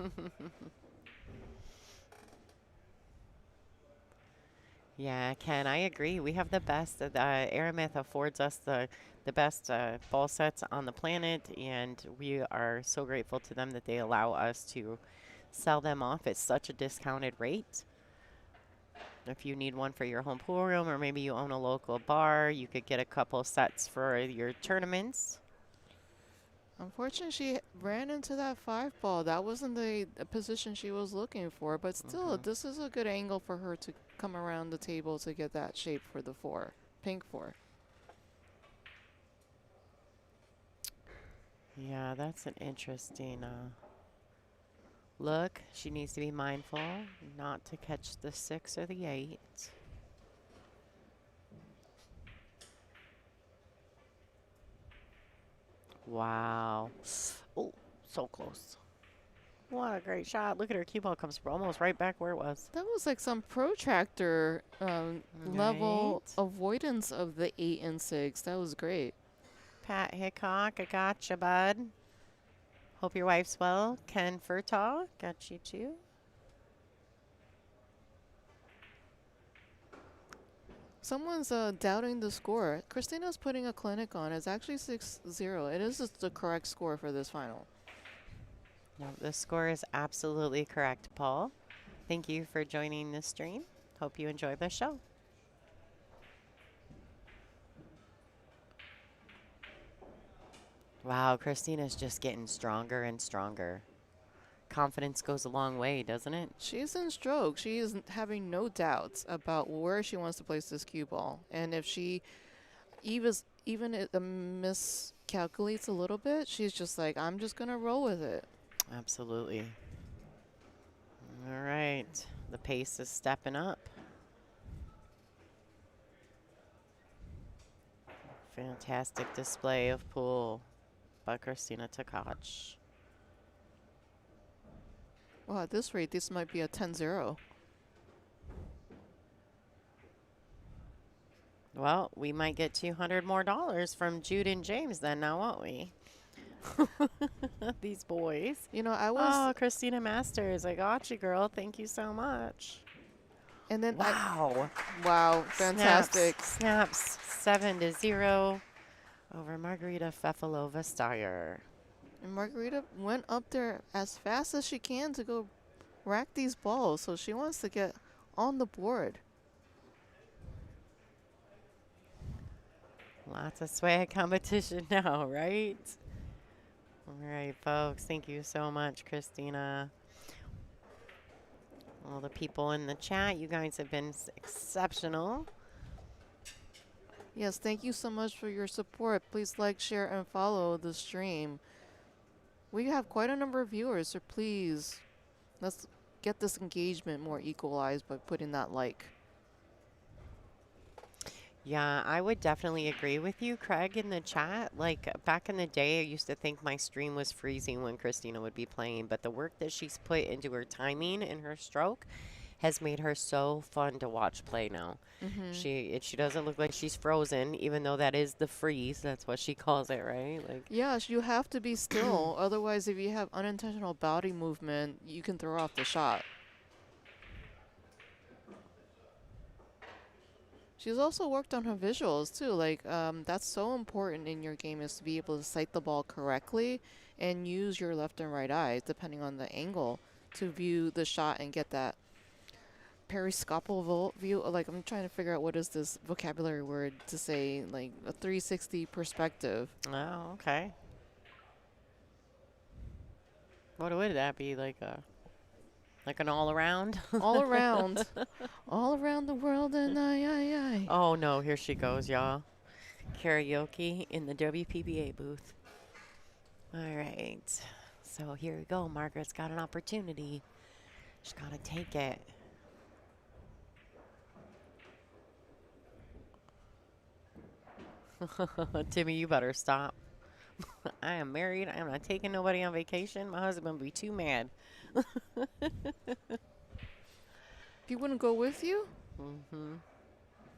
Yeah, Ken, I agree. We have the best. Aramith affords us the best ball sets on the planet, and we are so grateful to them that they allow us to sell them off at such a discounted rate. If you need one for your home pool room, or maybe you own a local bar, you could get a couple sets for your tournaments. Unfortunately, she ran into that 5-ball. That wasn't the position she was looking for, but still, this is a good angle for her to come around the table to get that shape for the 4, pink 4. Yeah, that's an interesting look. She needs to be mindful not to catch the 6 or the 8. Wow. Oh, so close. What a great shot. Look at her cue ball comes almost right back where it was. That was like some protractor level avoidance of the 8 and 6. That was great. Pat Hickok, I got you, bud. Hope your wife's well. Ken Furtaw, got you too. Someone's doubting the score. Kristina's putting a clinic on. It's actually 6-0. It is the correct score for this final. No, the score is absolutely correct, Paul. Thank you for joining the stream. Hope you enjoy the show. Wow, Kristina's just getting stronger and stronger. Confidence goes a long way, doesn't it? She's in stroke. She is having no doubts about where she wants to place this cue ball. And if she even miscalculates a little bit, she's just like, I'm just going to roll with it. Absolutely. All right. The pace is stepping up. Fantastic display of pool by Kristina Tkach. Well, at this rate, this might be a 10-0. Well, we might get $200 more from Jude and James then now, won't we? These boys. You know, I was... Oh, Kristina Masters, I got you, girl. Thank you so much. And then wow. Wow, fantastic. Snaps 7-0 over Margarita Fefilova-Styer. And Margarita went up there as fast as she can to go rack these balls. So she wants to get on the board. Lots of swag competition now, right? All right, folks. Thank you so much, Kristina. All the people in the chat, you guys have been exceptional. Yes, thank you so much for your support. Please like, share, and follow the stream. We have quite a number of viewers, so please, let's get this engagement more equalized by putting that like. Yeah, I would definitely agree with you, Craig, in the chat. Like, back in the day, I used to think my stream was freezing when Kristina would be playing, but the work that she's put into her timing and her stroke has made her so fun to watch play now. She doesn't look like she's frozen, even though that is the freeze. That's what she calls it, right? Like, yes, you have to be still. Otherwise, if you have unintentional body movement, you can throw off the shot. She's also worked on her visuals too. Like that's so important in your game, is to be able to sight the ball correctly and use your left and right eyes depending on the angle to view the shot and get that periscopal view. Like, I'm trying to figure out what is this vocabulary word to say, like a 360 perspective. oh, okay. What would that be? Like an all around? All around. All around the world and I. Oh no, here she goes, y'all. Karaoke in the WPBA booth. All right. So here we go. Margaret's got an opportunity. She's got to take it. Timmy, you better stop. I am married. I am not taking nobody on vacation. My husband would be too mad. He wouldn't go with you? Mm-hmm.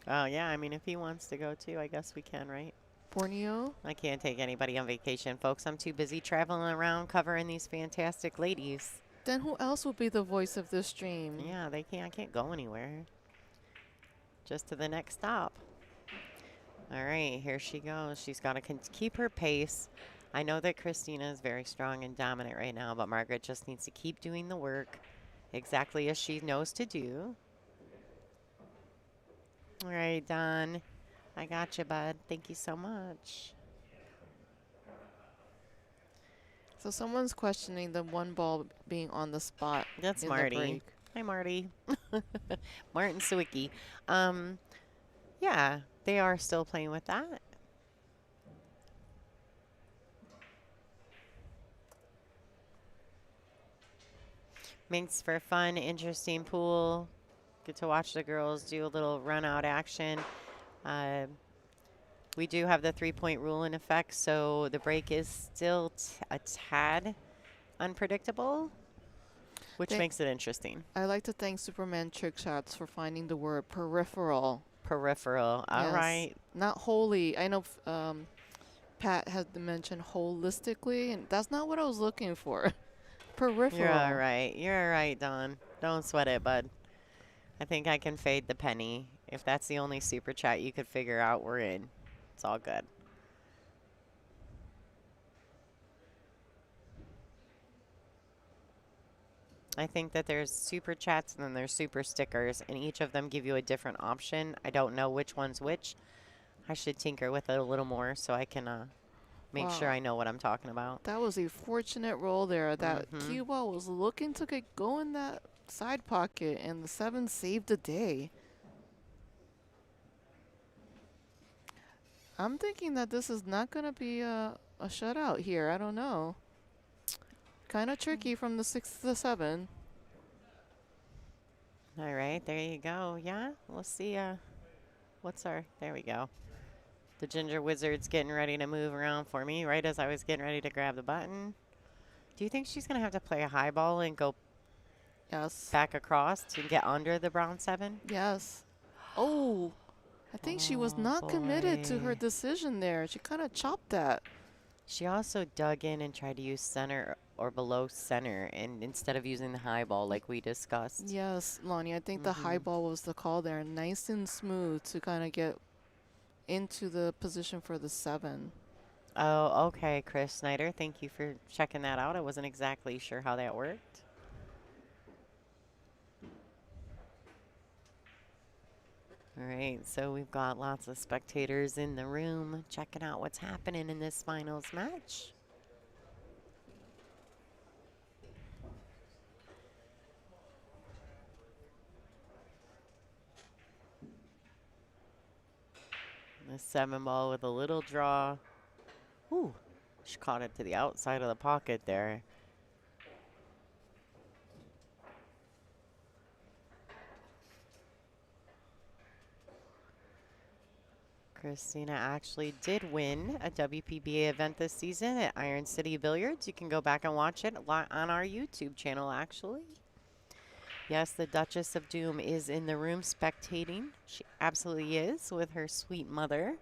Oh, yeah. I mean, if he wants to go too, I guess we can, right? Borneo? I can't take anybody on vacation, folks. I'm too busy traveling around covering these fantastic ladies. Then who else will be the voice of this stream? Yeah, I can't go anywhere. Just to the next stop. All right, here she goes. She's got to keep her pace. I know that Kristina is very strong and dominant right now, but Margaret just needs to keep doing the work exactly as she knows to do. All right, Don. I got you, bud. Thank you so much. So someone's questioning the one ball being on the spot. That's in the Marty. break. Hi, Marty. Martin Sawicki. Yeah, they are still playing with that. Makes for a fun, interesting pool. Get to watch the girls do a little run-out action. We do have the three-point rule in effect, so the break is still a tad unpredictable, which makes it interesting. I like to thank Superman Trick Shots for finding the word peripheral. Peripheral. All Yes. right. Not wholly. I know Pat has mentioned holistically, and that's not what I was looking for. Peripheral. You're all right. You're all right, Don. Don't sweat it, bud. I think I can fade the penny. If that's the only super chat you could figure out, we're in. It's all good. I think that there's super chats and then there's super stickers, and each of them give you a different option. I don't know which one's which. I should tinker with it a little more so I can make sure Wow. I know what I'm talking about. That was a fortunate roll there. That cue ball was looking to go in that side pocket, and the 7 saved the day. I'm thinking that this is not going to be a shutout here. I don't know. Kind of tricky from the 6 to the 7. All right, there you go. Yeah, we'll see. There we go. The Ginger Wizard's getting ready to move around for me right as I was getting ready to grab the button. Do you think she's going to have to play a high ball and go back across to get under the brown 7? Yes. Oh, I think she was not committed to her decision there. She kind of chopped that. She also dug in and tried to use center or below center, and instead of using the high ball like we discussed. Yes, Lonnie, I think the high ball was the call there. Nice and smooth to kind of get into the position for the 7. Oh, okay, Chris Snyder. Thank you for checking that out. I wasn't exactly sure how that worked. All right, so we've got lots of spectators in the room checking out what's happening in this finals match. The 7 ball with a little draw. Ooh, she caught it to the outside of the pocket there. Kristina actually did win a WPBA event this season at Iron City Billiards. You can go back and watch it on our YouTube channel, actually. Yes, the Duchess of Doom is in the room spectating. She absolutely is with her sweet mother.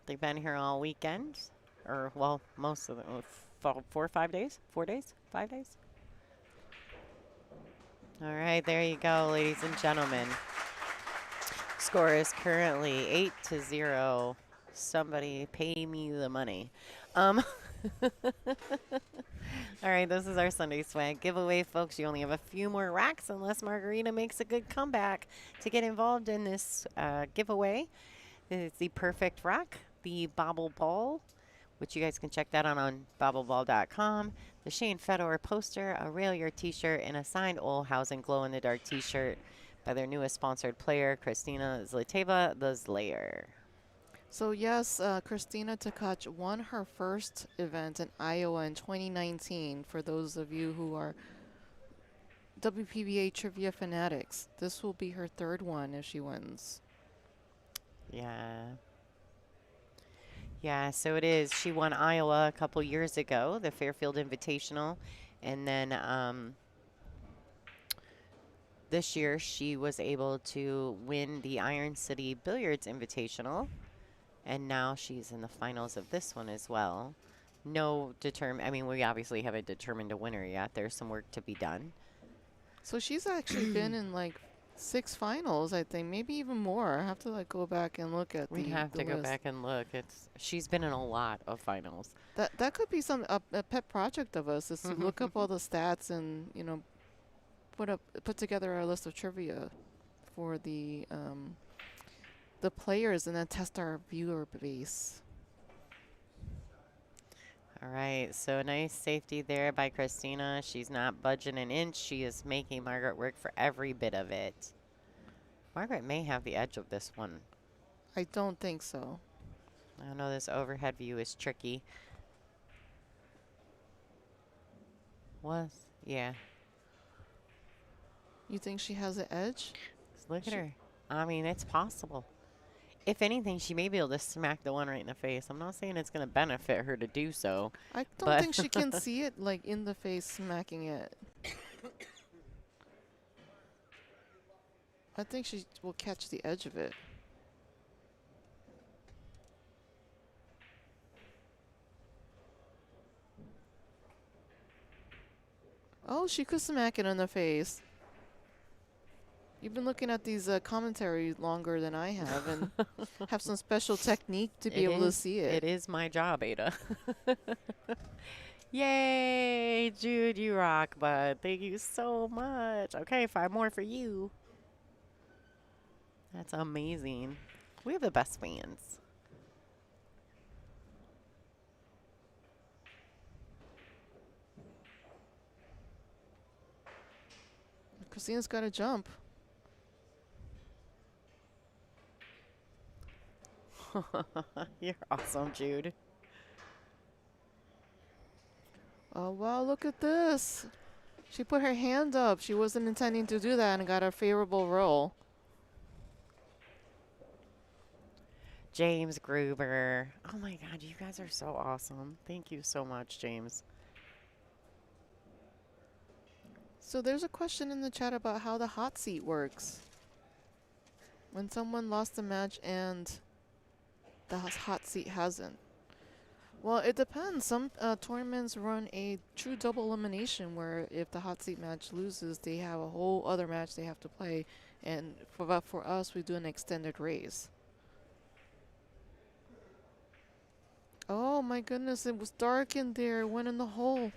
They've been here all weekend. Or, well, most of them. 4 or 5 days? 4 days? 5 days? All right, there you go, ladies and gentlemen. Score is currently 8-0. Somebody pay me the money. All right, this is our Sunday Swag giveaway, folks. You only have a few more racks unless Margarita makes a good comeback to get involved in this giveaway. It's the perfect rack, the bobble ball which you guys can check that out on babbleBall.com. The Shane Fedor poster, a Railyard t-shirt, and a signed Olhausen glow-in-the-dark t-shirt by their newest sponsored player, Kristina Zliteva, the Slayer. So yes, Kristina Tkach won her first event in Iowa in 2019. For those of you who are WPBA trivia fanatics, this will be her third one if she wins. Yeah. Yeah, so it is. She won Iowa a couple years ago, the Fairfield Invitational. And then this year she was able to win the Iron City Billiards Invitational. And now she's in the finals of this one as well. I mean, we obviously haven't determined a winner yet. There's some work to be done. So she's actually been in like 6 finals, I think, maybe even more. I have to like go back and look at We'd have to go back and look. She's been in a lot of finals. That could be a pet project of us, is to look up all the stats and, you know, put together our list of trivia for the players and then test our viewer base. All right, so a nice safety there by Kristina. She's not budging an inch. She is making Margaret work for every bit of it. Margaret may have the edge of this one. I don't think so. I know this overhead view is tricky. Yeah. You think she has an edge? Look at her. I mean, it's possible. If anything, she may be able to smack the one right in the face. I'm not saying it's going to benefit her to do so. I don't think she can see it like in the face smacking it. I think she will catch the edge of it. Oh, she could smack it in the face. You've been looking at these commentaries longer than I have, and have some special technique to be able to see it. It is my job, Ada. Yay, Jude, you rock, bud. Thank you so much. Okay, 5 more for you. That's amazing. We have the best fans. Kristina's got to jump. You're awesome, Jude. Oh, wow, look at this. She put her hand up. She wasn't intending to do that and got a favorable roll. James Gruber. Oh my God, you guys are so awesome. Thank you so much, James. So there's a question in the chat about how the hot seat works. When someone lost a match and the hot seat hasn't. Well, it depends. Some tournaments run a true double elimination where if the hot seat match loses, they have a whole other match they have to play. And for us, we do an extended race. Oh my goodness, it was dark in there. It went in the hole.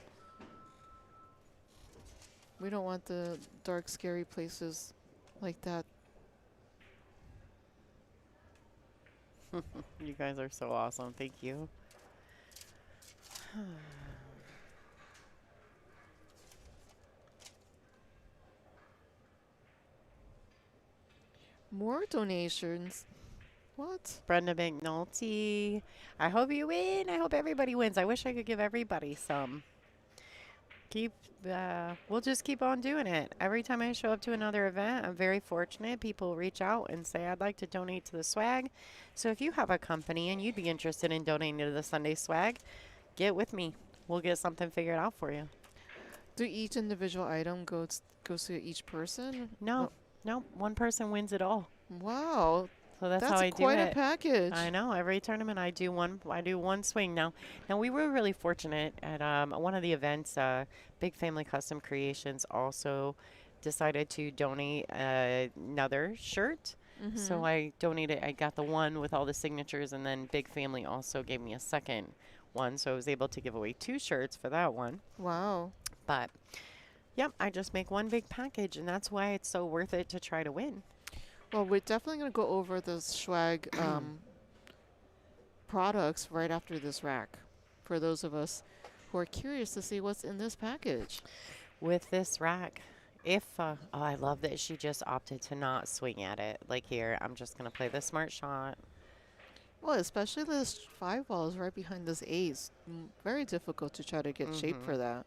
We don't want the dark, scary places like that. You guys are so awesome. Thank you. More donations. What? Brenda McNulty. I hope you win. I hope everybody wins. I wish I could give everybody some. We'll just keep on doing it. Every time I show up to another event, I'm very fortunate. People reach out and say, I'd like to donate to the swag. So if you have a company and you'd be interested in donating to the Sunday swag, get with me. We'll get something figured out for you. Do each individual item goes to each person? No, one person wins it all. Wow. So that's how I do it. Quite a package. I know. Every tournament I do one swing now. Now we were really fortunate at one of the events. Big Family Custom Creations also decided to donate another shirt. So I donated. I got the one with all the signatures, and then Big Family also gave me a second one. So I was able to give away 2 shirts for that one. Wow. But yep, I just make one big package, and that's why it's so worth it to try to win. Well, we're definitely going to go over the swag products right after this rack. for those of us who are curious to see what's in this package. With this rack, if, oh, I love that she just opted to not swing at it. Like here, I'm just going to play the smart shot. Well, especially this 5 ball is right behind this ace. Very difficult to try to get shape for that.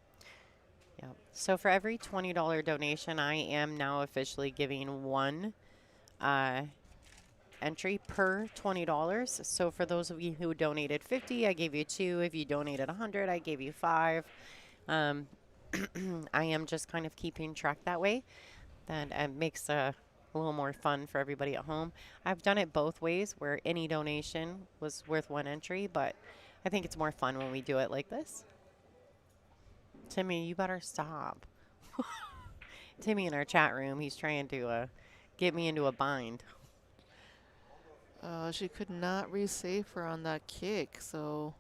Yeah. So for every $20 donation, I am now officially giving one entry per $20. So for those of you who donated 50, I gave you 2. If you donated 100, I gave you 5. I am just kind of keeping track that way. That makes a little more fun for everybody at home. I've done it both ways where any donation was worth 1 entry, but I think it's more fun when we do it like this. Timmy, you better stop. Timmy in our chat room, he's trying to get me into a bind. She could not resave her on that kick, so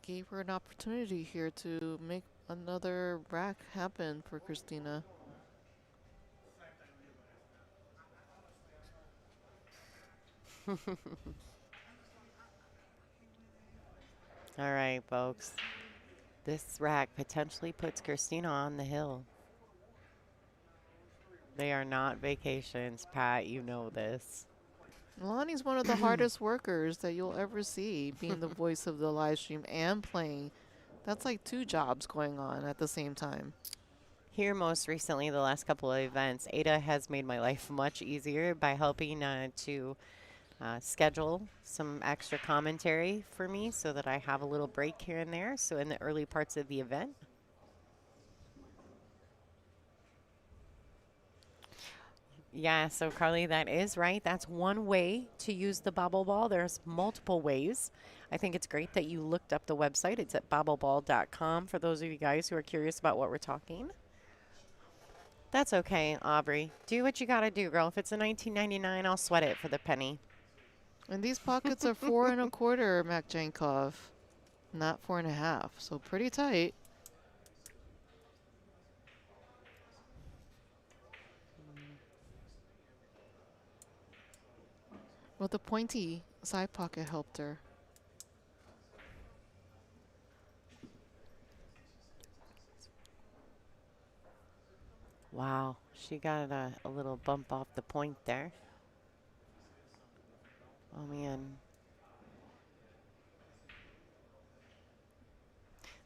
gave her an opportunity here to make another rack happen for Kristina. All right, folks. This rack potentially puts Kristina on the hill. They are not vacations, Pat. You know this. Lonnie's one of the hardest workers that you'll ever see, being the voice of the live stream and playing. That's like 2 jobs going on at the same time. Here, most recently, the last couple of events, Ada has made my life much easier by helping to schedule some extra commentary for me so that I have a little break here and there. So in the early parts of the event. Yeah, so Carly, that is right. That's one way to use the bobble ball. There's multiple ways. I think it's great that you looked up the website. It's at bobbleball.com for those of you guys who are curious about what we're talking. That's okay, Aubrey. Do what you gotta do, girl. If it's a $19.99, I'll sweat it for the penny. And these pockets are 4 1/4, Mac Jankov, not 4 1/2, so pretty tight. Well, the pointy side pocket helped her. Wow, she got a little bump off the point there. Oh, man.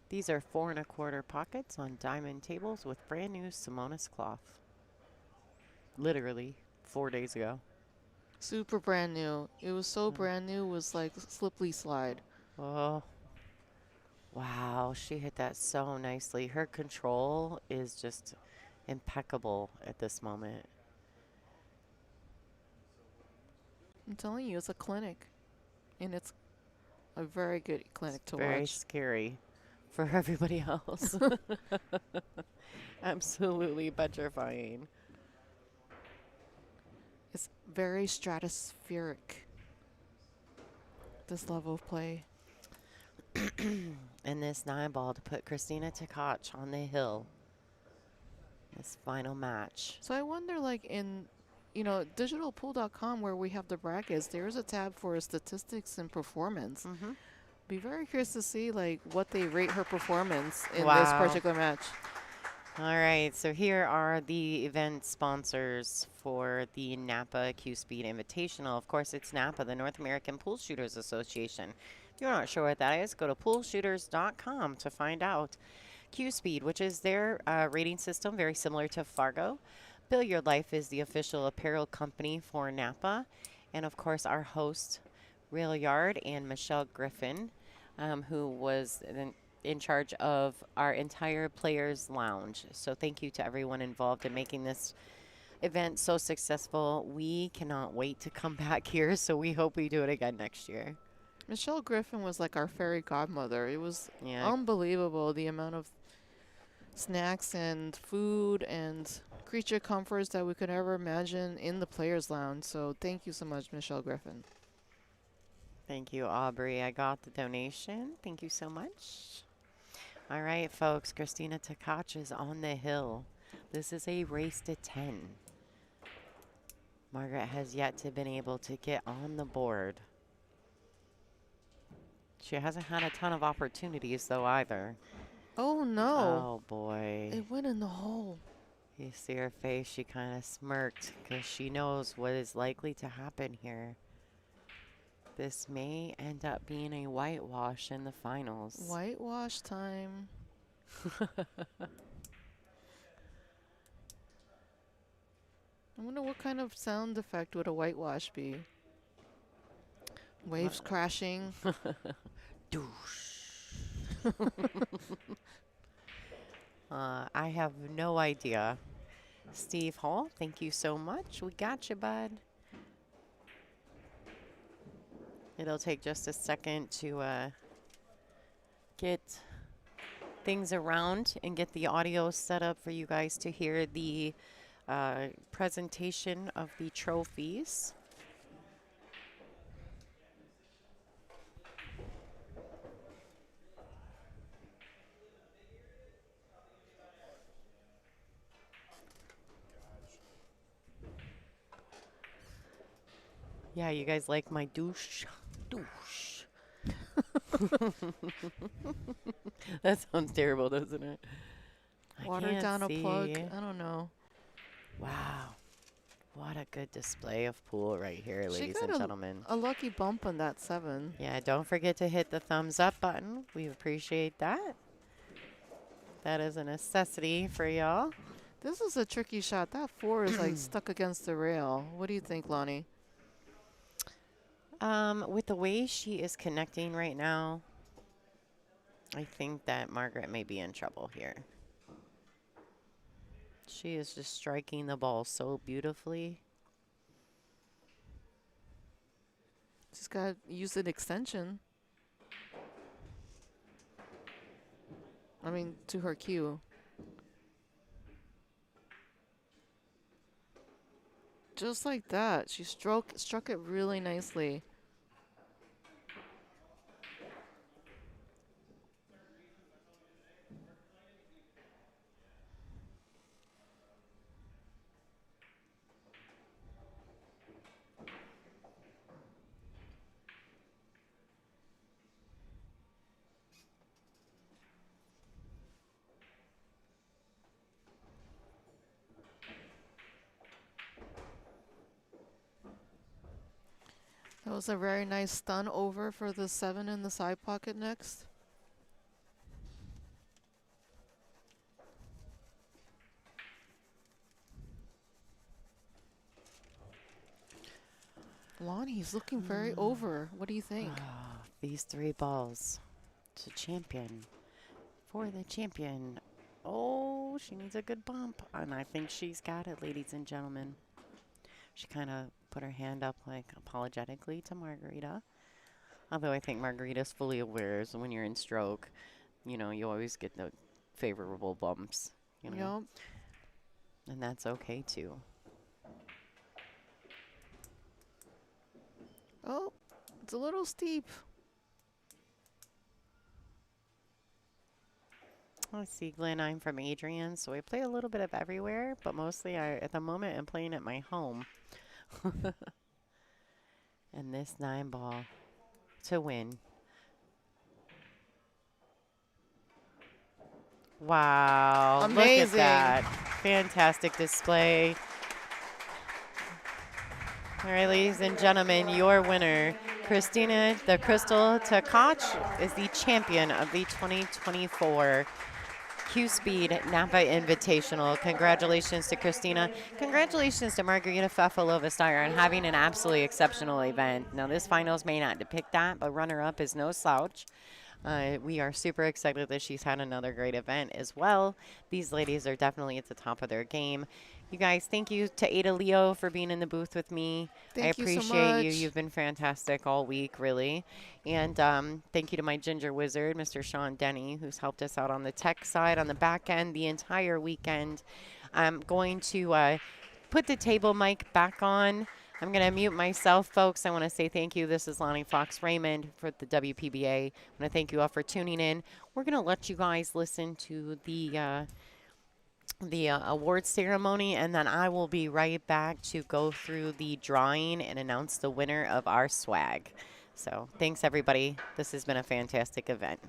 These are 4 1/4 pockets on diamond tables with brand new Simonis cloth. Literally 4 days ago. Super brand new. It was so brand new, it was like slippery slide. Oh. Wow, she hit that so nicely. Her control is just impeccable at this moment. I'm telling you, it's a clinic. And it's a very good clinic to Very watch. scary for everybody else. Absolutely petrifying. It's very stratospheric, this level of play. And this 9 ball to put Kristina Tkach on the hill. This final match. So I wonder, like in, digitalpool.com where we have the brackets, there's a tab for statistics and performance. Be very curious to see like what they rate her performance in this particular match. All right, so here are the event sponsors for the Napa CueSpeed Invitational. Of course, it's Napa, the North American Pool Shooters Association. If you're not sure what that is, go to poolshooters.com to find out. CueSpeed, which is their rating system, very similar to Fargo. Billiard Life is the official apparel company for Napa. And of course, our host, Railyard, and Michelle Griffin, who was in charge of our entire Players Lounge. So thank you to everyone involved in making this event so successful. We cannot wait to come back here, so we hope we do it again next year. Michelle Griffin was like our fairy godmother. It was Yeah. unbelievable, the amount of snacks and food and creature comforts that we could ever imagine in the Players Lounge. So thank you so much, Michelle Griffin. Thank you, Aubrey. I got the donation. Thank you so much. All right, folks, Kristina Tkach is on the hill. This is a race to 10. Margaret has yet to been able to get on the board. She hasn't had a ton of opportunities, though, either. Oh, no. Oh, boy. It went in the hole. You see her face, she kind of smirked because she knows what is likely to happen here. This may end up being a whitewash in the finals. Whitewash time. I wonder what kind of sound effect would a whitewash be? Waves crashing. Douche. I have no idea. Steve Hall, thank you so much. We got you, bud. It'll take just a second to get things around and get the audio set up for you guys to hear the presentation of the trophies. Yeah, you guys like my douche? Douche. That sounds terrible, doesn't it? I Water can't down a plug. see. I don't know. Wow. What a good display of pool right here, She ladies got and gentlemen. a lucky bump on that 7. Yeah, don't forget to hit the thumbs up button. We appreciate that. That is a necessity for y'all. This is a tricky shot. That 4 is like stuck against the rail. What do you think, Lonnie? With the way she is connecting right now, I think that Margaret may be in trouble here. She is just striking the ball so beautifully. She's got to use an extension. I mean, to her cue. Just like that. She struck it really nicely. That was a very nice stun over for the 7 in the side pocket next. Lonnie's looking very over. What do you think? Oh, these 3 balls to champion. For the champion. Oh, she needs a good bump. And I think she's got it, ladies and gentlemen. She kind of put her hand up like apologetically to Margarita. Although I think Margarita's fully aware is when you're in stroke, you know, you always get the favorable bumps, you know. Yep. And that's okay too. Oh, it's a little steep. I see, Glenn, I'm from Adrian, so I play a little bit of everywhere, but mostly at the moment I'm playing at my home. And this 9 ball to win. Wow. Amazing. Look at that. Fantastic display. All right, ladies and gentlemen, your winner, Kristina the Crystal Tkach, is the champion of the 2024 CueSpeed Napa Invitational. Congratulations to Kristina. Congratulations to Margarita Fefilova-Styer on having an absolutely exceptional event. Now, this finals may not depict that, but runner-up is no slouch. We are super excited that she's had another great event as well. These ladies are definitely at the top of their game. You guys, thank you to Ada Leo for being in the booth with me. Thank I you so appreciate you. much. You've been fantastic all week, really. And thank you to my ginger wizard, Mr. Sean Denny, who's helped us out on the tech side, on the back end, the entire weekend. I'm going to put the table mic back on. I'm going to mute myself, folks. I want to say thank you. This is Lonnie Fox Raymond for the WPBA. I want to thank you all for tuning in. We're going to let you guys listen to the awards ceremony, and then I will be right back to go through the drawing and announce the winner of our swag. So thanks, everybody. This has been a fantastic event.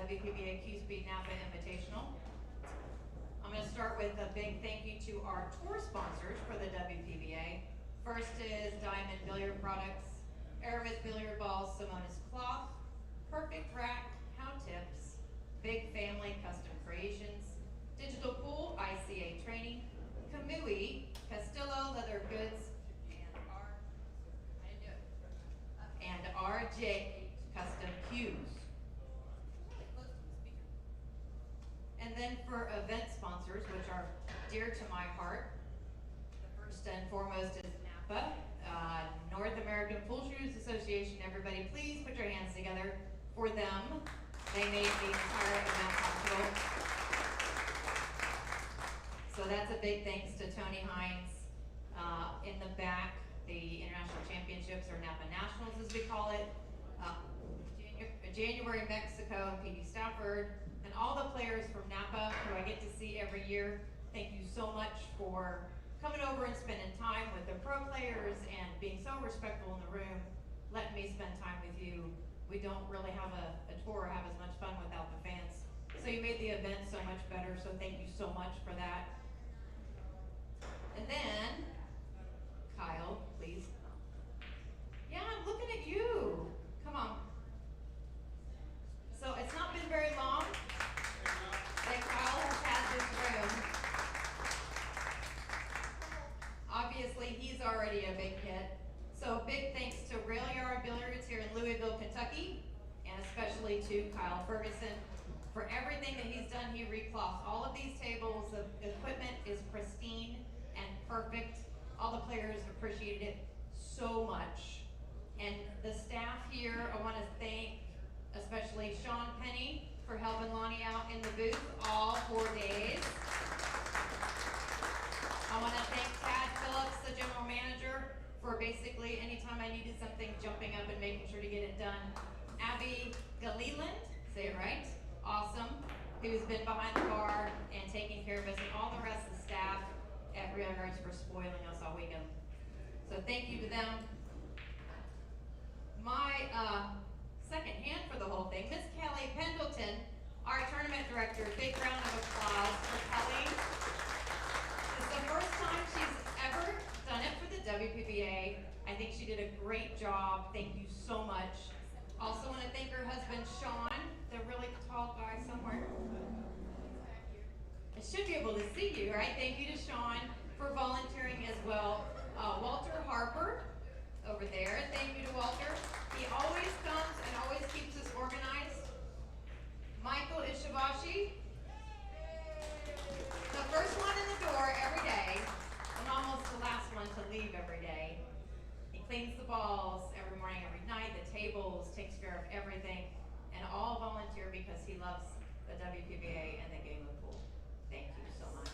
WPBA CueSpeed Napa Invitational. I'm going to start with a big thank you to our tour sponsors for the WPBA. First is Diamond Billiard Products, Aramis Billiard Balls, Simonis Cloth, Perfect Rack, How Tips, Big Family Custom Creations, Digital Pool, ICA Training, Kamui, Castillo Leather Goods, and RJ Custom Cues. And then for event sponsors, which are dear to my heart, the first and foremost is Napa, North American Pool Shoes Association. Everybody please put your hands together for them. They made the entire event possible. So that's a big thanks to Tony Hines. In the back, the International Championships, or Napa Nationals as we call it, January Mexico, and PD Stafford, and all the players from Napa who I get to see every year. Thank you so much for coming over and spending time with the pro players and being so respectful in the room, letting me spend time with you. We don't really have a tour or have as much fun without the fans. So you made the event so much better, so thank you so much for that. And then, Kyle, please. Yeah, I'm looking at you. Come on. So it's not been very long that Kyle has had this room. Obviously, he's already a big hit. So big thanks to Railyard Billiards here in Louisville, Kentucky, and especially to Kyle Ferguson for everything that he's done. He recloths all of these tables. The equipment is pristine and perfect. All the players appreciated it so much. And the staff here, I want to thank especially Sean Penny for helping Lonnie out in the booth all 4 days. I want to thank Tad Phillips, the general manager, for basically anytime I needed something, jumping up and making sure to get it done. Abby Galeland, say it right, awesome, who's been behind the bar and taking care of us, and all the rest of the staff at Railyard for spoiling us all weekend. So thank you to them. My second hand for the whole thing, Miss Kelly Pendleton, our tournament director. Big round of applause for Kelly. It's the first time she's ever done it for the WPBA. I think she did a great job. Thank you so much. Also want to thank her husband, Sean, the really tall guy somewhere. I should be able to see you, right? Thank you to Sean for volunteering as well. Walter Harper over there. Thank you to Walter. He always comes and always keeps us organized. Michael Ishibashi, the first one in the door every day, and almost the last one to leave every day. He cleans the balls every morning, every night, the tables, takes care of everything, and all volunteer because he loves the WPBA and the game of pool. Thank you so much.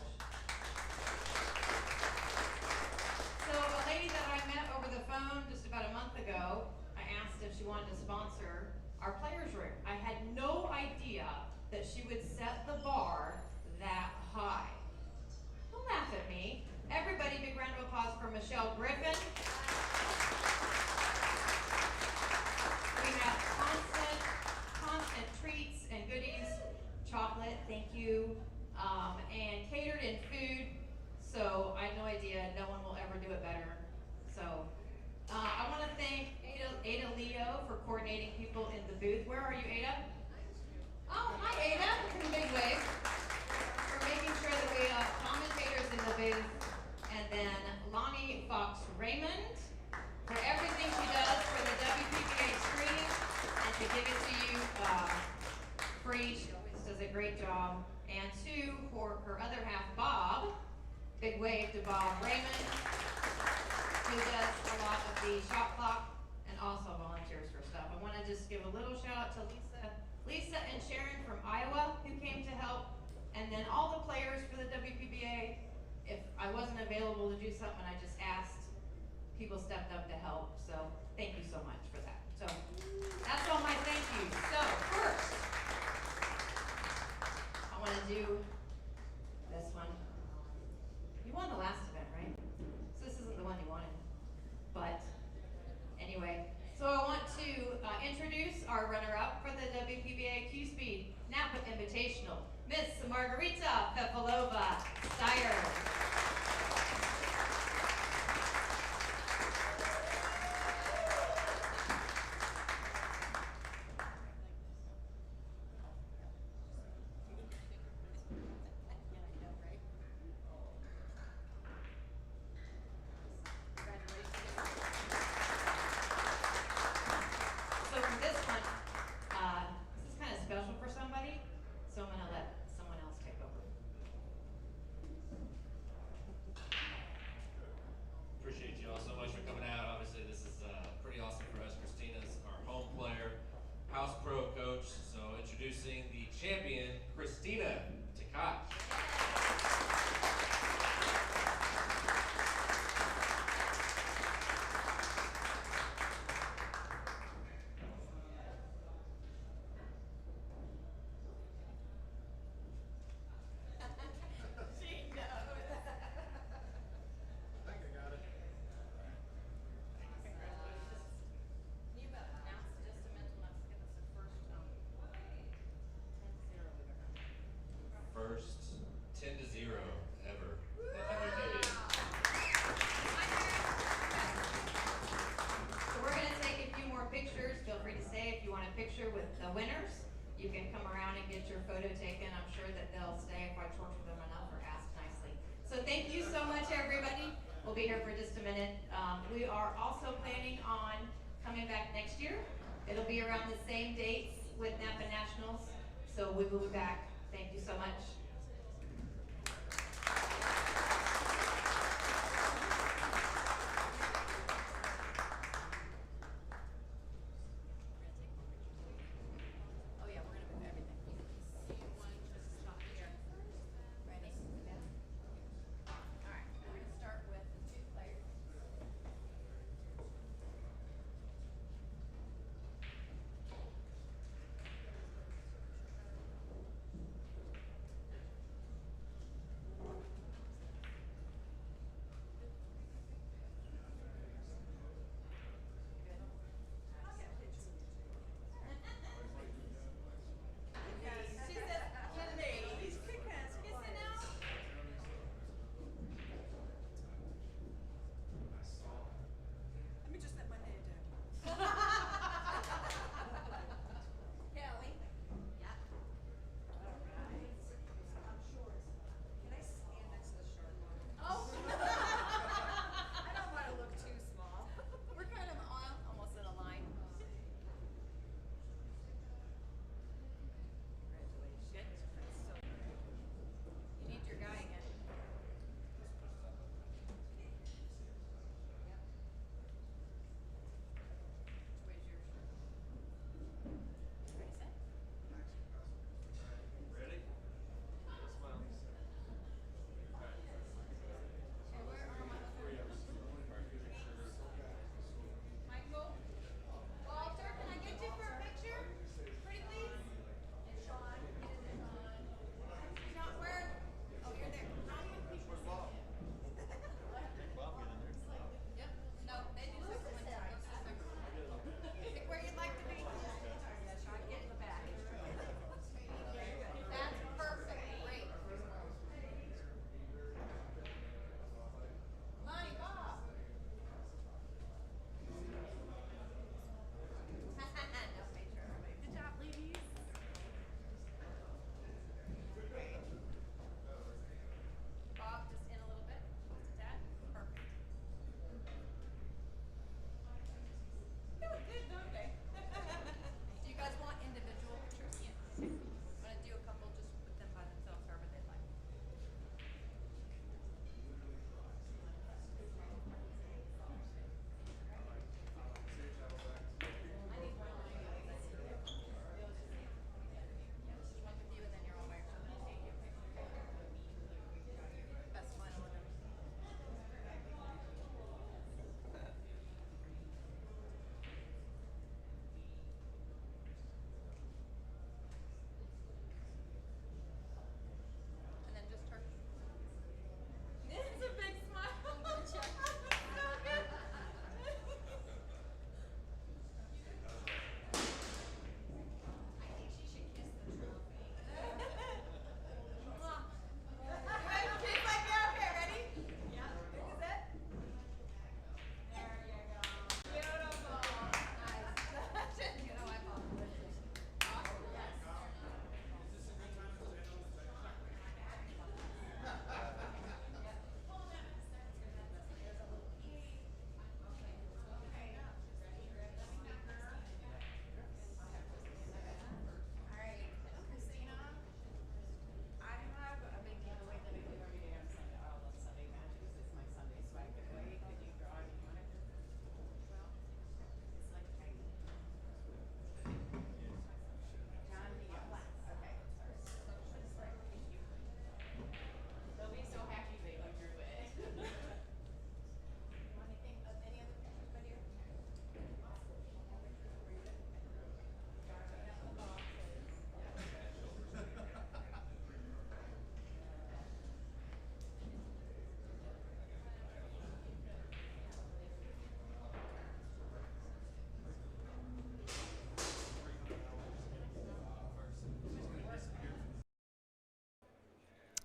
So a lady that I met over the phone just about a month ago, I asked if she wanted to sponsor our players' room. I had no idea that she would set the bar that high. Don't laugh at me. Everybody, big round of applause for Michelle Griffin. We have constant treats and goodies, chocolate, thank you, and catered in food. So I had no idea, no one will ever do it better. So I want to thank Ada Leo for coordinating people in the booth. Where are you, Ada? Oh, hi Ada, big wave. For making sure that we have commentators in the booth. And then Lonnie Fox Raymond for everything she does for the WPBA screen and to give it to you free. She always does a great job. And two, for her other half, Bob. Big wave to Bob Raymond, who does a lot of the shot clock and also volunteers for stuff. I want to just give a little shout out to Lisa and Sharon from Iowa who came to help, and then all the players for the WPBA. If I wasn't available to do something, I just asked, people stepped up to help. So thank you so much for that. So that's all my thank yous. So first, I want to do this one. You won the last event, right? So this isn't the one you wanted. But anyway, so I want to introduce our runner-up for the WPBA CueSpeed Invitational, Miss Margarita Fefilova-Styer. So for this one, this is kind of special for somebody, so I'm going to let someone else take over. Appreciate you all so much for coming out. Obviously, this is pretty awesome for us. Kristina's our home player, house pro coach. So introducing the champion, Kristina Tkach. First 10-0 ever at WPBA. So we're going to take a few more pictures. Feel free to say if you want a picture with the winners. You can come around and get your photo taken. I'm sure that they'll stay if I torture them enough or ask nicely. So thank you so much, everybody. We'll be here for just a minute. We are also planning on coming back next year. It'll be around the same dates with Napa Nationals. So we will be back. Thank you so much. Oh yeah, we're gonna move everything. See one just stop here. Ready? All right, we're gonna start with the two players.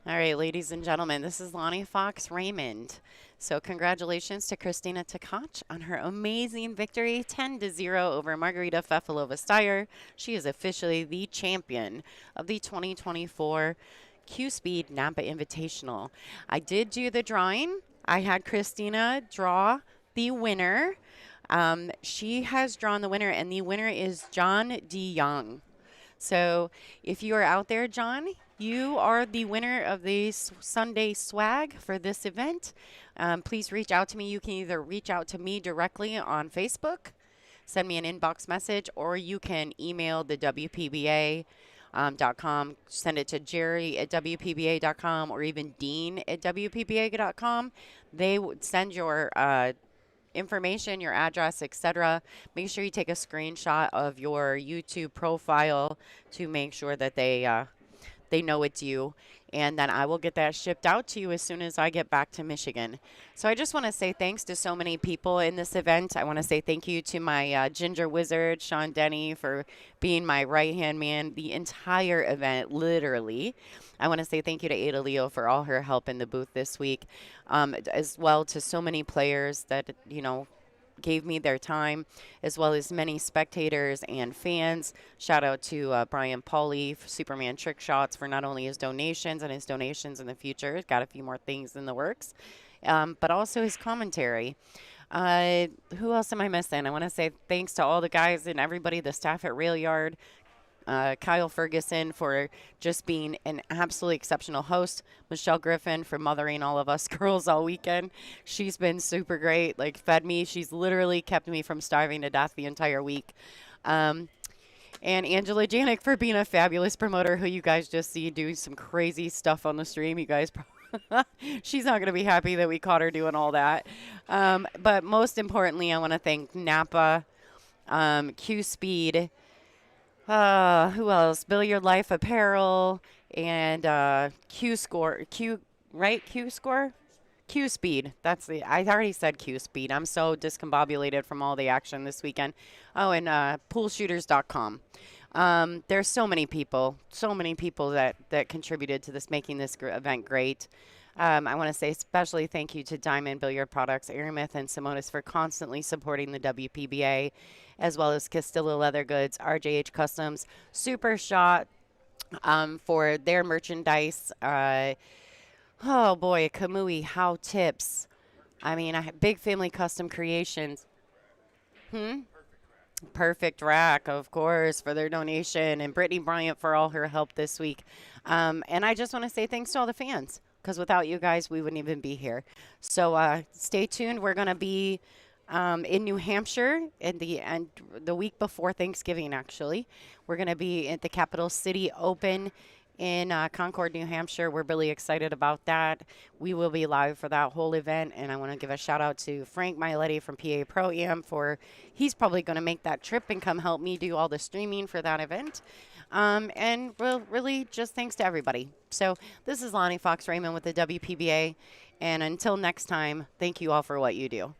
All right, ladies and gentlemen, this is Lonnie Fox Raymond. So congratulations to Kristina Tkach on her amazing victory, 10-0 over Margarita Fefilova-Styer. She is officially the champion of the 2024 CueSpeed Napa Invitational. I did do the drawing. I had Kristina draw the winner. She has drawn the winner, and the winner is John D. Young. So if you are out there, John, you are the winner of the Sunday swag for this event. Please reach out to me. You can either reach out to me directly on Facebook, send me an inbox message, or you can email the WPBA.com, send it to Jerry at WPBA.com, or even Dean at WPBA.com. They would send your information, your address, etc. Make sure you take a screenshot of your YouTube profile to make sure that they know it's you, and then I will get that shipped out to you as soon as I get back to Michigan. So I just want to say thanks to so many people in this event. I want to say thank you to my ginger wizard, Sean Denny, for being my right-hand man the entire event, literally. I want to say thank you to Ada Leo for all her help in the booth this week, as well to so many players that, gave me their time, as well as many spectators and fans. Shout out to Brian Pauly, Superman Trick Shots, for not only his donations and his donations in the future. Got a few more things in the works, but also his commentary. Who else am I missing? I want to say thanks to all the guys and everybody, the staff at Railyard. Kyle Ferguson for just being an absolutely exceptional host. Michelle Griffin for mothering all of us girls all weekend. She's been super great, fed me. She's literally kept me from starving to death the entire week. And Angela Janik for being a fabulous promoter who you guys just see doing some crazy stuff on the stream. You guys she's not going to be happy that we caught her doing all that. But most importantly, I want to thank Napa, CueSpeed, who else? Billiard Life Apparel, and CueScore. CueSpeed. I already said CueSpeed. I'm so discombobulated from all the action this weekend. Oh, and poolshooters.com. There's so many people that contributed to making this event great. I want to say especially thank you to Diamond Billiard Products, Aramith, and Simonis for constantly supporting the WPBA, as well as Castilla Leather Goods, RJH Customs, Super Shot for their merchandise. Oh boy, Kamui, How Tips. Big Family Custom Creations. Perfect Rack, of course, for their donation, and Brittany Bryant for all her help this week. And I just want to say thanks to all the fans, because without you guys, we wouldn't even be here. So stay tuned. We're going to be in New Hampshire the week before Thanksgiving, actually. We're going to be at the Capital City Open in Concord, New Hampshire. We're really excited about that. We will be live for that whole event, and I want to give a shout out to Frank Miletti from PA Pro Am he's probably going to make that trip and come help me do all the streaming for that event. And really just thanks to everybody. So this is Lonnie Fox Raymond with the WPBA, and until next time, thank you all for what you do.